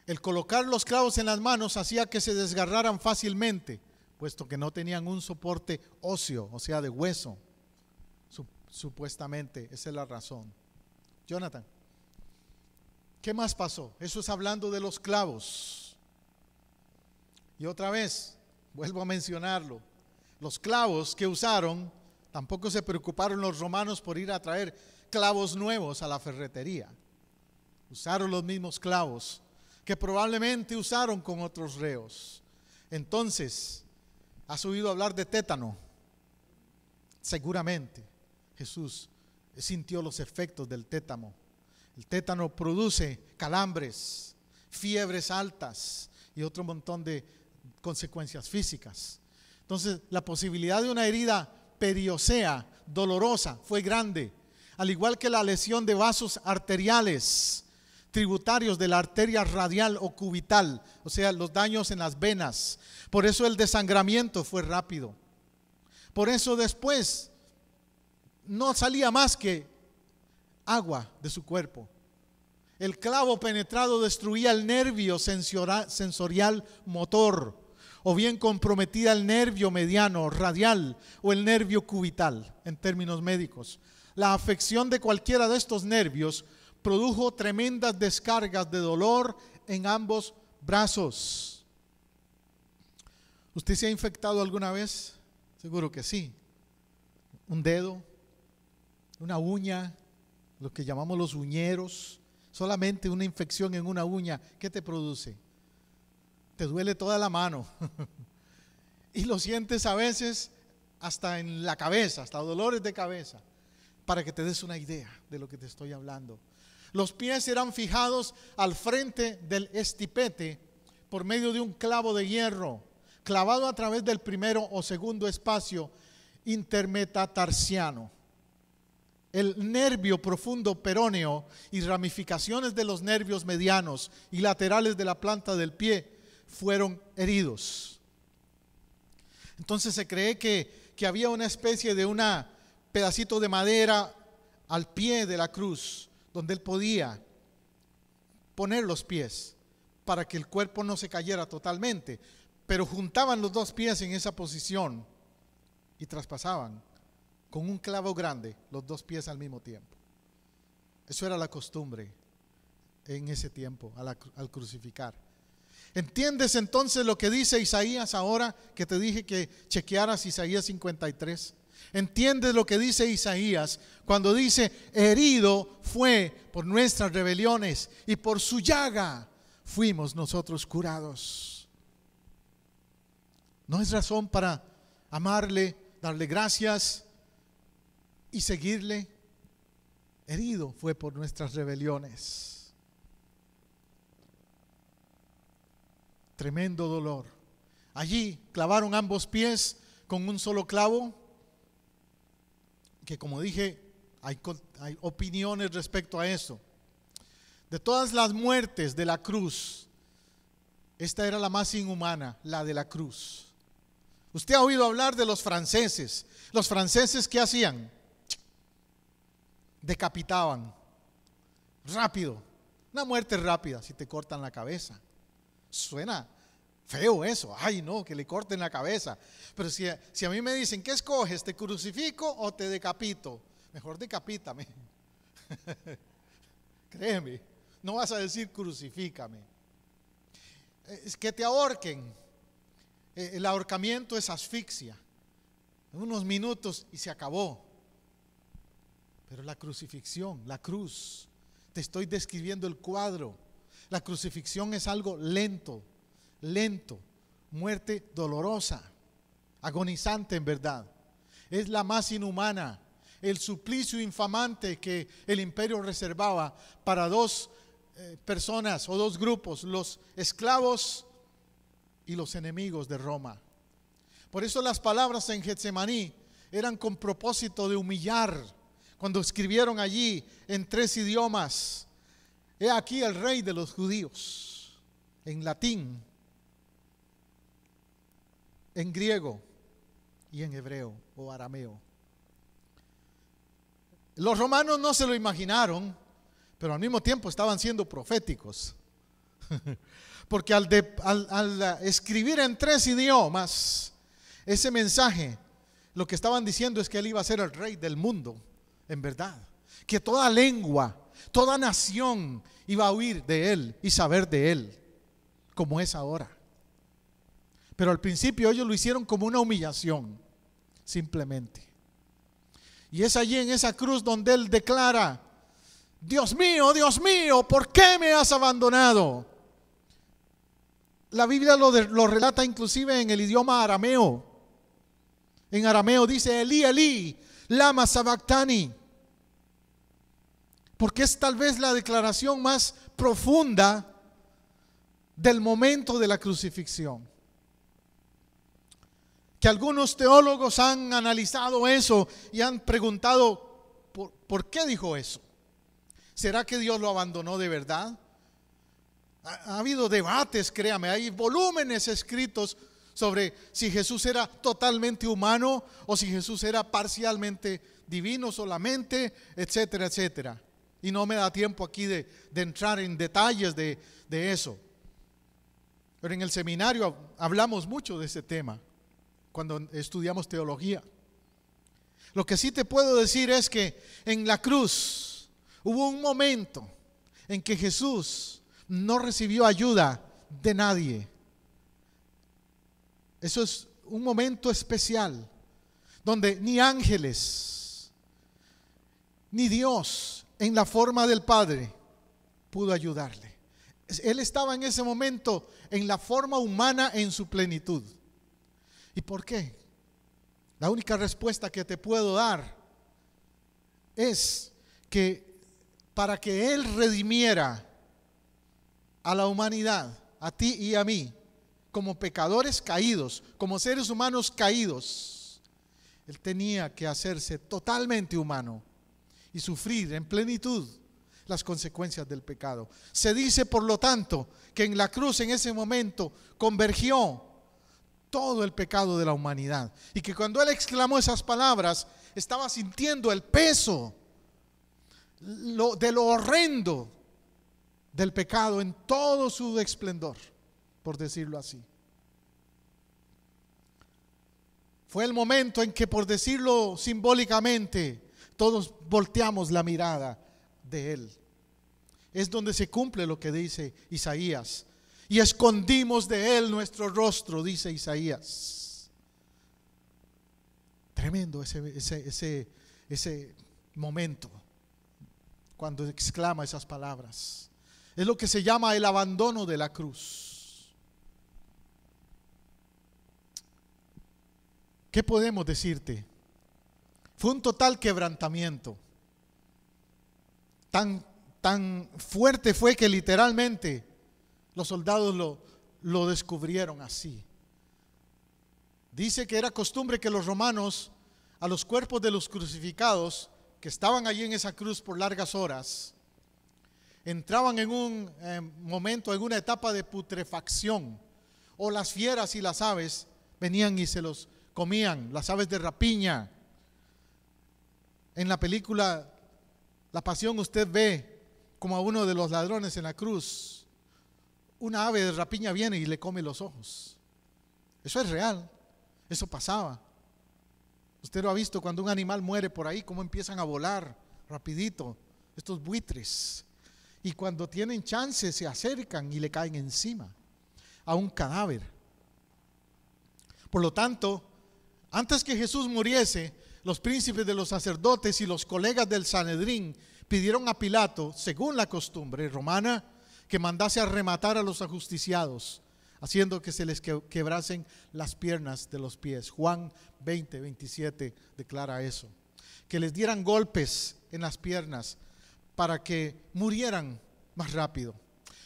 Speaker 1: El colocar los clavos en las manos hacía que se desgarraran fácilmente, puesto que no tenían un soporte óseo, o sea, de hueso. Supuestamente, esa es la razón. Jonathan, ¿qué más pasó? Eso es hablando de los clavos. Y otra vez, vuelvo a mencionarlo, los clavos que usaron, tampoco se preocuparon los romanos por ir a traer clavos nuevos a la ferretería. Usaron los mismos clavos que probablemente usaron con otros reos. Entonces, ¿has oído hablar de tétano? Seguramente Jesús sintió los efectos del tétano. El tétano produce calambres, fiebres altas y otro montón de consecuencias físicas. Entonces, la posibilidad de una herida periósea dolorosa fue grande, al igual que la lesión de vasos arteriales tributarios de la arteria radial o cubital, o sea, los daños en las venas. Por eso el desangramiento fue rápido. Por eso después no salía más que agua de su cuerpo. El clavo penetrado destruía el nervio sensorial motor, o bien comprometía el nervio mediano radial o el nervio cubital en términos médicos. La afección de cualquiera de estos nervios produjo tremendas descargas de dolor en ambos brazos. ¿Usted se ha infectado alguna vez? Seguro que sí. Un dedo, una uña, lo que llamamos los uñeros. Solamente una infección en una uña, ¿qué te produce? Te duele toda la mano. Y lo sientes a veces hasta en la cabeza, hasta dolores de cabeza, para que te des una idea de lo que te estoy hablando. Los pies eran fijados al frente del estipete por medio de un clavo de hierro, clavado a través del primero o segundo espacio intermetatarsiano. El nervio profundo peroneo y ramificaciones de los nervios medianos y laterales de la planta del pie fueron heridos. Entonces se cree que había una especie de un pedacito de madera al pie de la cruz, donde él podía poner los pies para que el cuerpo no se cayera totalmente, pero juntaban los dos pies en esa posición y traspasaban con un clavo grande los dos pies al mismo tiempo. Eso era la costumbre en ese tiempo al crucificar. ¿Entiendes entonces lo que dice Isaías ahora que te dije que chequearas Isaías 53? ¿Entiendes lo que dice Isaías cuando dice: herido fue por nuestras rebeliones y por su llaga fuimos nosotros curados? ¿No es razón para amarle, darle gracias y seguirle? Herido fue por nuestras rebeliones. Tremendo dolor. Allí clavaron ambos pies con un solo clavo, que como dije, hay opiniones respecto a eso. De todas las muertes de la cruz, esta era la más inhumana, la de la cruz. Usted ha oído hablar de los franceses. Los franceses, ¿qué hacían? Decapitaban rápido, una muerte rápida si te cortan la cabeza. Suena feo eso. Ay, no, que le corten la cabeza. Pero si a mí me dicen, ¿qué escoges? ¿Te crucifico o te decapito? Mejor decapítame. Créeme, no vas a decir crucifícame. Es que te ahorquen. El ahorcamiento es asfixia. Unos minutos y se acabó. Pero la crucifixión, la cruz, te estoy describiendo el cuadro. La crucifixión es algo lento, muerte dolorosa, agonizante en verdad. Es la más inhumana, el suplicio infamante que el imperio reservaba para dos personas o dos grupos, los esclavos y los enemigos de Roma. Por eso las palabras en Getsemaní eran con propósito de humillar. Cuando escribieron allí en 3 idiomas, he aquí el rey de los judíos, en latín, en griego y en hebreo o arameo. Los romanos no se lo imaginaron, pero al mismo tiempo estaban siendo proféticos. Porque al escribir en 3 idiomas ese mensaje, lo que estaban diciendo es que él iba a ser el rey del mundo, en verdad. Que toda lengua, toda nación iba a oír de él y saber de él, como es ahora. Pero al principio ellos lo hicieron como una humillación, simplemente. Y es allí en esa cruz donde él declara: Dios mío, ¿por qué me has abandonado? La Biblia lo relata inclusive en el idioma arameo. En arameo dice: Elí, Elí, lama sabactani. Porque es tal vez la declaración más profunda del momento de la crucifixión. Que algunos teólogos han analizado eso y han preguntado ¿por qué dijo eso? ¿Será que Dios lo abandonó de verdad? Ha habido debates, créame, hay volúmenes escritos sobre si Jesús era totalmente humano o si Jesús era parcialmente divino solamente, etcétera, etcétera. Y no me da tiempo aquí de entrar en detalles de eso. Pero en el seminario hablamos mucho de ese tema cuando estudiamos teología. Lo que sí te puedo decir es que en la cruz hubo un momento en que Jesús no recibió ayuda de nadie. Eso es un momento especial donde ni ángeles ni Dios en la forma del Padre pudo ayudarle. Él estaba en ese momento en la forma humana en su plenitud. ¿Y por qué? La única respuesta que te puedo dar es que para que Él redimiera a la humanidad, a ti y a mí, como pecadores caídos, como seres humanos caídos, Él tenía que hacerse totalmente humano y sufrir en plenitud las consecuencias del pecado. Se dice, por lo tanto, que en la cruz en ese momento convergió todo el pecado de la humanidad, y que cuando Él exclamó esas palabras estaba sintiendo el peso de lo horrendo del pecado en todo su esplendor, por decirlo así. Fue el momento en que, por decirlo simbólicamente, todos volteamos la mirada de Él. Es donde se cumple lo que dice Isaías: y escondimos de Él nuestro rostro, dice Isaías. Tremendo ese momento cuando exclama esas palabras. Es lo que se llama el abandono de la cruz. ¿Qué podemos decirte? Fue un total quebrantamiento. Tan fuerte fue que literalmente los soldados lo descubrieron así. Dice que era costumbre que los romanos a los cuerpos de los crucificados que estaban allí en esa cruz por largas horas, entraban en un momento, en una etapa de putrefacción, o las fieras y las aves venían y se los comían, las aves de rapiña. En la película La Pasión usted ve como a uno de los ladrones en la cruz, una ave de rapiña viene y le come los ojos. Eso es real, eso pasaba. Usted lo ha visto cuando un animal muere por ahí, cómo empiezan a volar rapidito estos buitres. Y cuando tienen chance se acercan y le caen encima a un cadáver. Por lo tanto, antes que Jesús muriese, los príncipes de los sacerdotes y los colegas del Sanedrín pidieron a Pilato, según la costumbre romana, que mandase a rematar a los ajusticiados, haciendo que se les quebrasen las piernas de los pies. Juan 20:27 declara eso. Que les dieran golpes en las piernas para que murieran más rápido.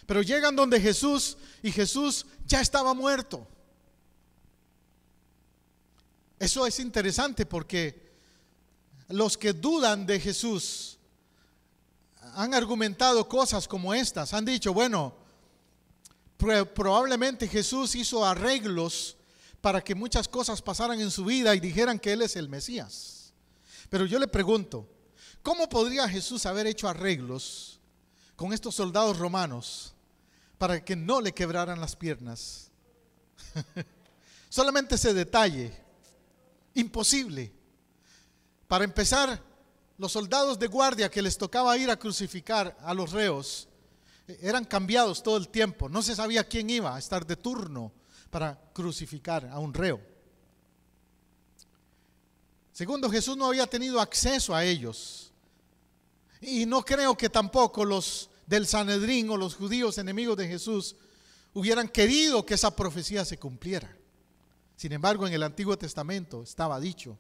Speaker 1: Pero llegan donde Jesús y Jesús ya estaba muerto. Eso es interesante porque los que dudan de Jesús han argumentado cosas como estas. Han dicho, bueno, probablemente Jesús hizo arreglos para que muchas cosas pasaran en su vida y dijeran que Él es el Mesías. Pero yo le pregunto, ¿cómo podría Jesús haber hecho arreglos con estos soldados romanos para que no le quebraran las piernas? Solamente ese detalle, imposible. Para empezar, los soldados de guardia que les tocaba ir a crucificar a los reos eran cambiados todo el tiempo. No se sabía quién iba a estar de turno para crucificar a un reo. Segundo, Jesús no había tenido acceso a ellos. Y no creo que tampoco los del Sanedrín o los judíos enemigos de Jesús hubieran querido que esa profecía se cumpliera. Sin embargo, en el Antiguo Testamento estaba dicho,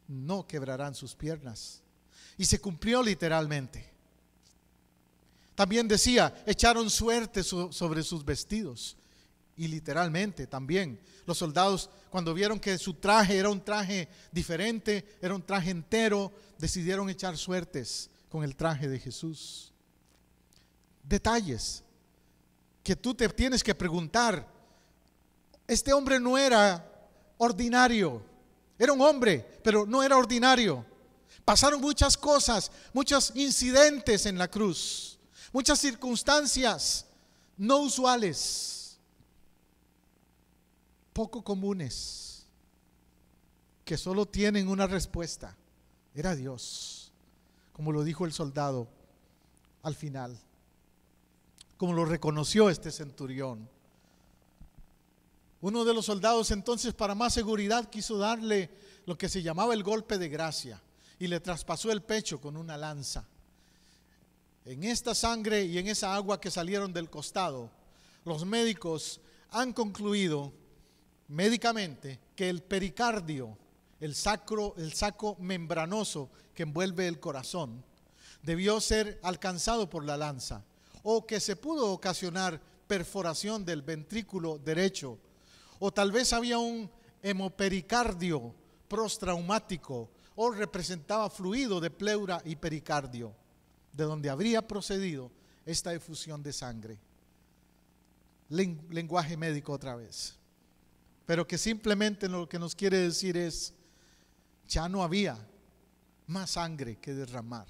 Speaker 1: no quebrarán sus piernas. Y se cumplió literalmente. También decía, echaron suerte sobre sus vestidos. Y literalmente también los soldados, cuando vieron que su traje era un traje diferente, era un traje entero, decidieron echar suertes con el traje de Jesús. Detalles que tú te tienes que preguntar. Este hombre no era ordinario. Era un hombre, pero no era ordinario. Pasaron muchas cosas, muchos incidentes en la cruz, muchas circunstancias no usuales, poco comunes, que solo tienen una respuesta. Era Dios, como lo dijo el soldado al final, como lo reconoció este centurión. Uno de los soldados entonces, para más seguridad, quiso darle lo que se llamaba el golpe de gracia y le traspasó el pecho con una lanza. En esta sangre y en esa agua que salieron del costado, los médicos han concluido médicamente que el pericardio, el saco membranoso que envuelve el corazón, debió ser alcanzado por la lanza, o que se pudo ocasionar perforación del ventrículo derecho, o tal vez había un hemopericardio postraumático, o representaba fluido de pleura y pericardio, de donde habría procedido esta efusión de sangre. Lenguaje médico otra vez, pero que simplemente lo que nos quiere decir es, ya no había más sangre que derramar.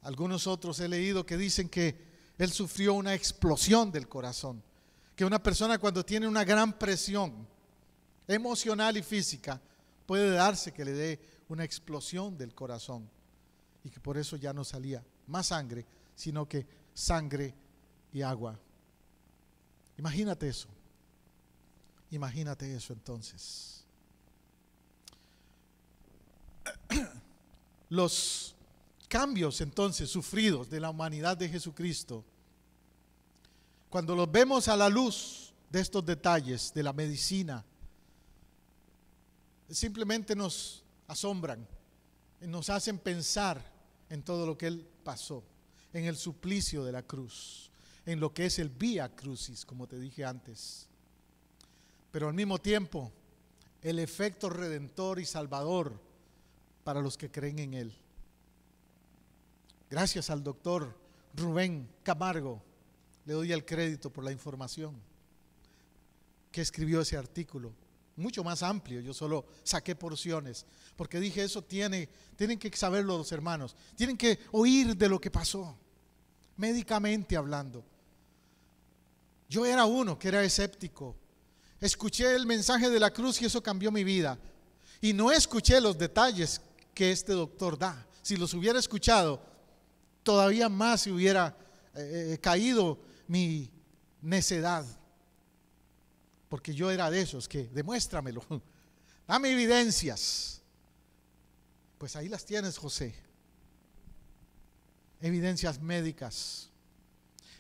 Speaker 1: Algunos otros he leído que dicen que él sufrió una explosión del corazón, que una persona cuando tiene una gran presión emocional y física puede darse que le dé una explosión del corazón y que por eso ya no salía más sangre, sino que sangre y agua. Imagínate eso entonces. Los cambios entonces sufridos de la humanidad de Jesucristo, cuando los vemos a la luz de estos detalles de la medicina, simplemente nos asombran, nos hacen pensar en todo lo que Él pasó, en el suplicio de la cruz, en lo que es el vía crucis, como te dije antes. Pero al mismo tiempo, el efecto redentor y salvador para los que creen en Él. Gracias al doctor Rubén Camargo, le doy el crédito por la información que escribió ese artículo, mucho más amplio. Yo solo saqué porciones, porque dije eso tienen que saberlo los hermanos, tienen que oír de lo que pasó, médicamente hablando. Yo era uno que era escéptico. Escuché el mensaje de la cruz y eso cambió mi vida. Y no escuché los detalles que este doctor da. Si los hubiera escuchado, todavía más se hubiera caído mi necedad. Porque yo era de esos que, demuéstramelo, dame evidencias. Pues ahí las tienes, José. Evidencias médicas.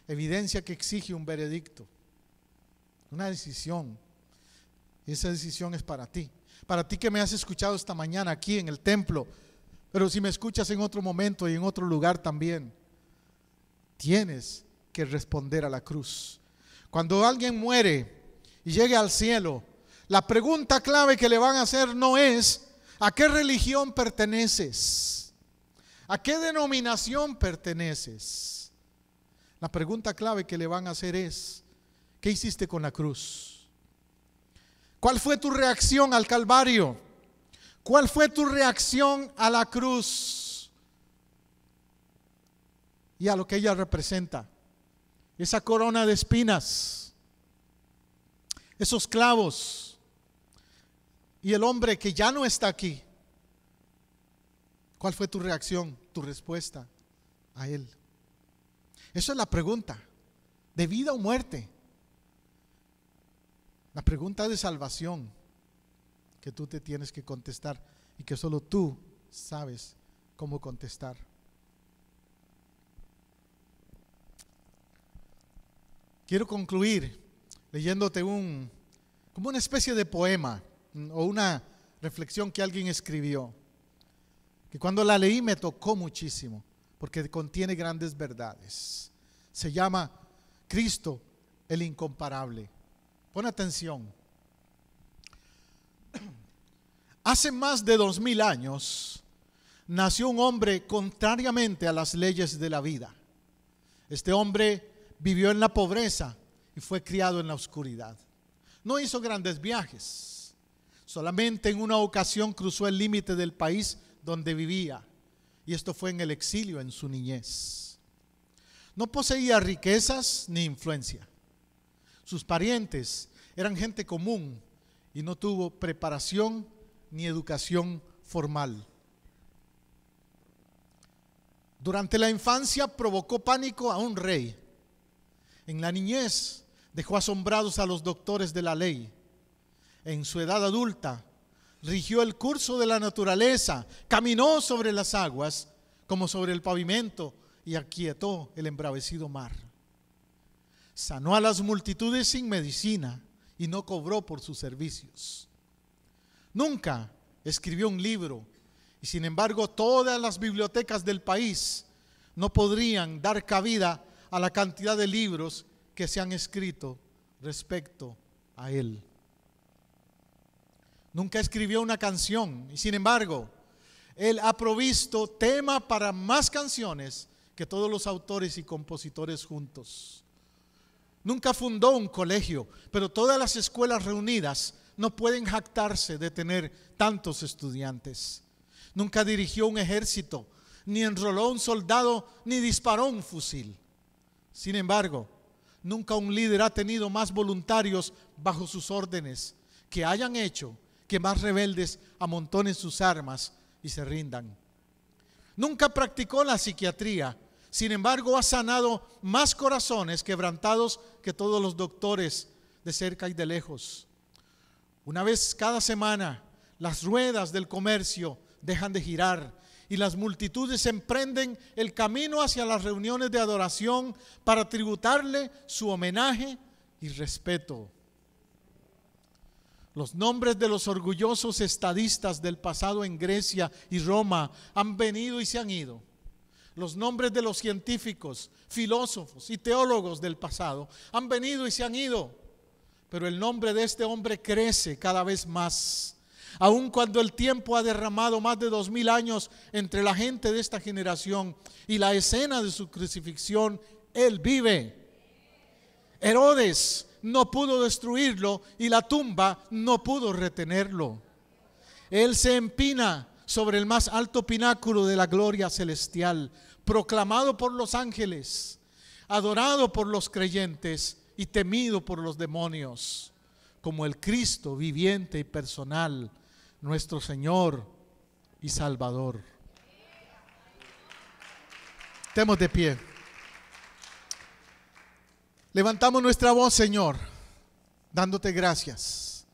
Speaker 1: Evidencia que exige un veredicto. Una decisión. Y esa decisión es para ti. Para ti que me has escuchado esta mañana aquí en el templo. Pero si me escuchas en otro momento y en otro lugar también, tienes que responder a la cruz. Cuando alguien muere y llegue al cielo, la pregunta clave que le van a hacer no es ¿a qué religión perteneces? ¿A qué denominación perteneces? La pregunta clave que le van a hacer es ¿qué hiciste con la cruz? ¿Cuál fue tu reacción al Calvario? ¿Cuál fue tu reacción a la cruz y a lo que ella representa? Esa corona de espinas, esos clavos y el hombre que ya no está aquí. ¿Cuál fue tu reacción, tu respuesta a él? Esa es la pregunta, de vida o muerte. La pregunta de salvación que tú te tienes que contestar y que solo tú sabes cómo contestar. Quiero concluir leyéndote como una especie de poema o una reflexión que alguien escribió, que cuando la leí me tocó muchísimo porque contiene grandes verdades. Se llama Cristo el Incomparable. Pon atención. Hace más de 2000 años nació un hombre contrariamente a las leyes de la vida. Este hombre vivió en la pobreza y fue criado en la oscuridad. No hizo grandes viajes. Solamente en una ocasión cruzó el límite del país donde vivía, y esto fue en el exilio en su niñez. No poseía riquezas ni influencia. Sus parientes eran gente común y no tuvo preparación ni educación formal. Durante la infancia provocó pánico a un rey. En la niñez dejó asombrados a los doctores de la ley. En su edad adulta rigió el curso de la naturaleza, caminó sobre las aguas como sobre el pavimento y aquietó el embravecido mar. Sanó a las multitudes sin medicina y no cobró por sus servicios. Nunca escribió un libro y sin embargo todas las bibliotecas del país no podrían dar cabida a la cantidad de libros que se han escrito respecto a él. Nunca escribió una canción y sin embargo él ha provisto tema para más canciones que todos los autores y compositores juntos. Nunca fundó un colegio, pero todas las escuelas reunidas no pueden jactarse de tener tantos estudiantes. Nunca dirigió un ejército, ni enroló un soldado, ni disparó un fusil. Sin embargo, nunca un líder ha tenido más voluntarios bajo sus órdenes que hayan hecho que más rebeldes amontonen sus armas y se rindan. Nunca practicó la psiquiatría, sin embargo ha sanado más corazones quebrantados que todos los doctores de cerca y de lejos. Una vez cada semana las ruedas del comercio dejan de girar y las multitudes emprenden el camino hacia las reuniones de adoración para tributarle su homenaje y respeto. Los nombres de los orgullosos estadistas del pasado en Grecia y Roma han venido y se han ido. Los nombres de los científicos, filósofos y teólogos del pasado han venido y se han ido. Pero el nombre de este hombre crece cada vez más. Aun cuando el tiempo ha derramado más de 2000 años entre la gente de esta generación y la escena de su crucifixión, él vive. Herodes no pudo destruirlo y la tumba no pudo retenerlo. Él se empina sobre el más alto pináculo de la gloria celestial, proclamado por los ángeles, adorado por los creyentes y temido por los demonios, como el Cristo viviente y personal, nuestro Señor y Salvador. Estemos de pie. Levantamos nuestra voz, Señor, dándote gracias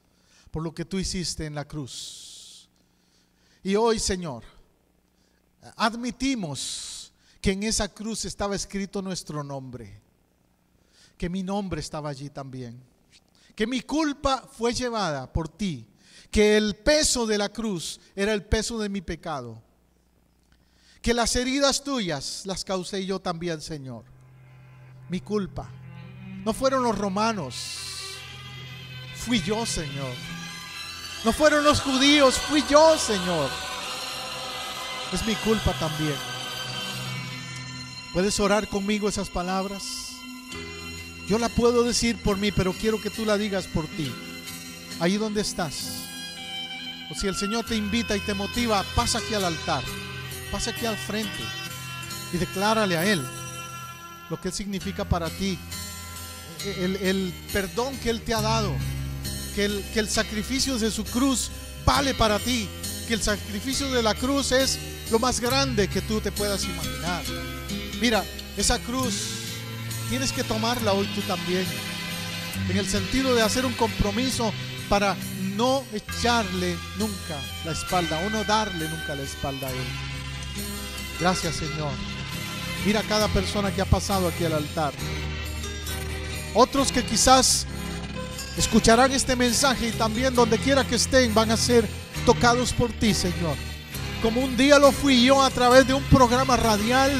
Speaker 1: por lo que tú hiciste en la cruz. Y hoy, Señor, admitimos que en esa cruz estaba escrito nuestro nombre, que mi nombre estaba allí también, que mi culpa fue llevada por ti, que el peso de la cruz era el peso de mi pecado, que las heridas tuyas las causé yo también, Señor. Mi culpa no fueron los romanos, fui yo, Señor. No fueron los judíos, fui yo, Señor. Es mi culpa también. ¿Puedes orar conmigo esas palabras? Yo la puedo decir por mí, pero quiero que tú la digas por ti. Ahí donde estás. O si el Señor te invita y te motiva, pasa aquí al altar, pasa aquí al frente y declárale a Él lo que Él significa para ti. El perdón que Él te ha dado, que el sacrificio de su cruz vale para ti, que el sacrificio de la cruz es lo más grande que tú te puedas imaginar. Mira, esa cruz tienes que tomarla hoy tú también, en el sentido de hacer un compromiso para no echarle nunca la espalda o no darle nunca la espalda a Él. Gracias, Señor. Mira a cada persona que ha pasado aquí al altar. Otros que quizás escucharán este mensaje y también donde quiera que estén van a ser tocados por ti, Señor. Como un día lo fui yo a través de un programa radial,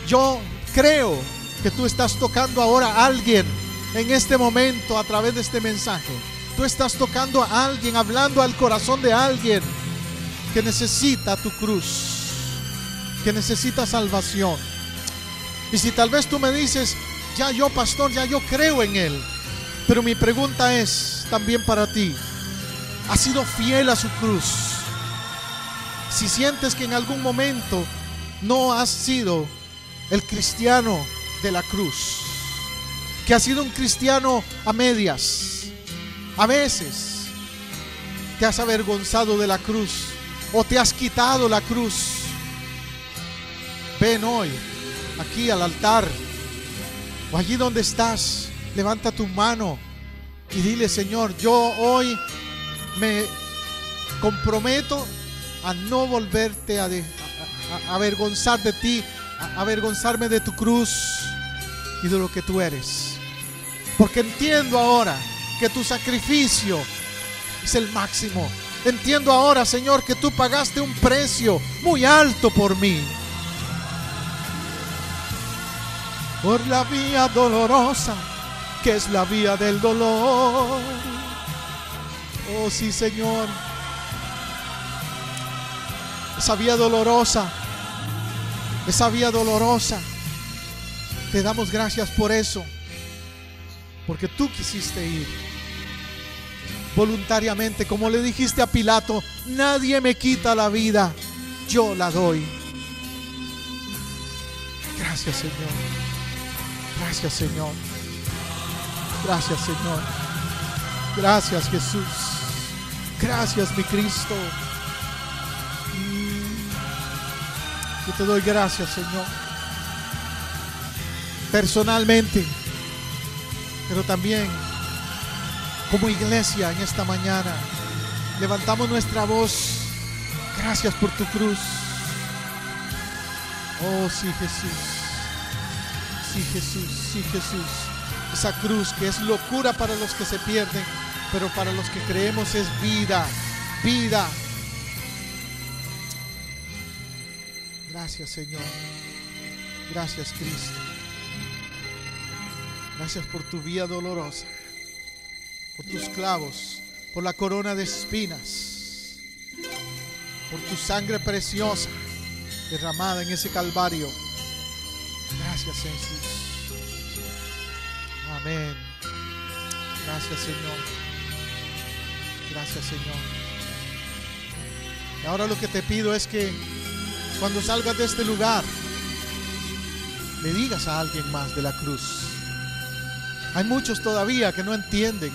Speaker 1: yo creo que tú estás tocando ahora a alguien en este momento a través de este mensaje. Tú estás tocando a alguien, hablando al corazón de alguien que necesita tu cruz, que necesita salvación. Y si tal vez tú me dices, ya yo, pastor, ya yo creo en Él, pero mi pregunta es también para ti: ¿has sido fiel a su cruz? Si sientes que en algún momento no has sido el cristiano de la cruz, que has sido un cristiano a medias, a veces te has avergonzado de la cruz o te has quitado la cruz, ven hoy aquí al altar o allí donde estás, levanta tu mano y dile: Señor, yo hoy me comprometo a no volverte a avergonzar de ti, a avergonzarme de tu cruz y de lo que tú eres, porque entiendo ahora que tu sacrificio es el máximo. Entiendo ahora, Señor, que tú pagaste un precio muy alto por mí. Por la vía dolorosa, que es la vía del dolor. Oh sí, Señor. Esa vía dolorosa, te damos gracias por eso, porque tú quisiste ir voluntariamente, como le dijiste a Pilato: nadie me quita la vida, yo la doy. Gracias, Señor. Gracias, Señor. Gracias, Señor. Gracias, Jesús. Gracias, mi Cristo. Yo te doy gracias, Señor, personalmente, pero también como iglesia en esta mañana. Levantamos nuestra voz. Gracias por tu cruz. Oh sí, Jesús. Sí, Jesús, sí, Jesús. Esa cruz que es locura para los que se pierden, pero para los que creemos es vida, vida. Gracias, Señor. Gracias, Cristo. Gracias por tu vía dolorosa, por tus clavos, por la corona de espinas, por tu sangre preciosa derramada en ese Calvario. Gracias, Jesús. Amén. Gracias, Señor. Gracias, Señor. Y ahora lo que te pido es que cuando salgas de este lugar, le digas a alguien más de la cruz. Hay muchos todavía que no entienden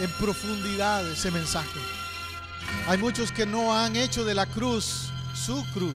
Speaker 1: en profundidad ese mensaje. Hay muchos que no han hecho de la cruz su cruz.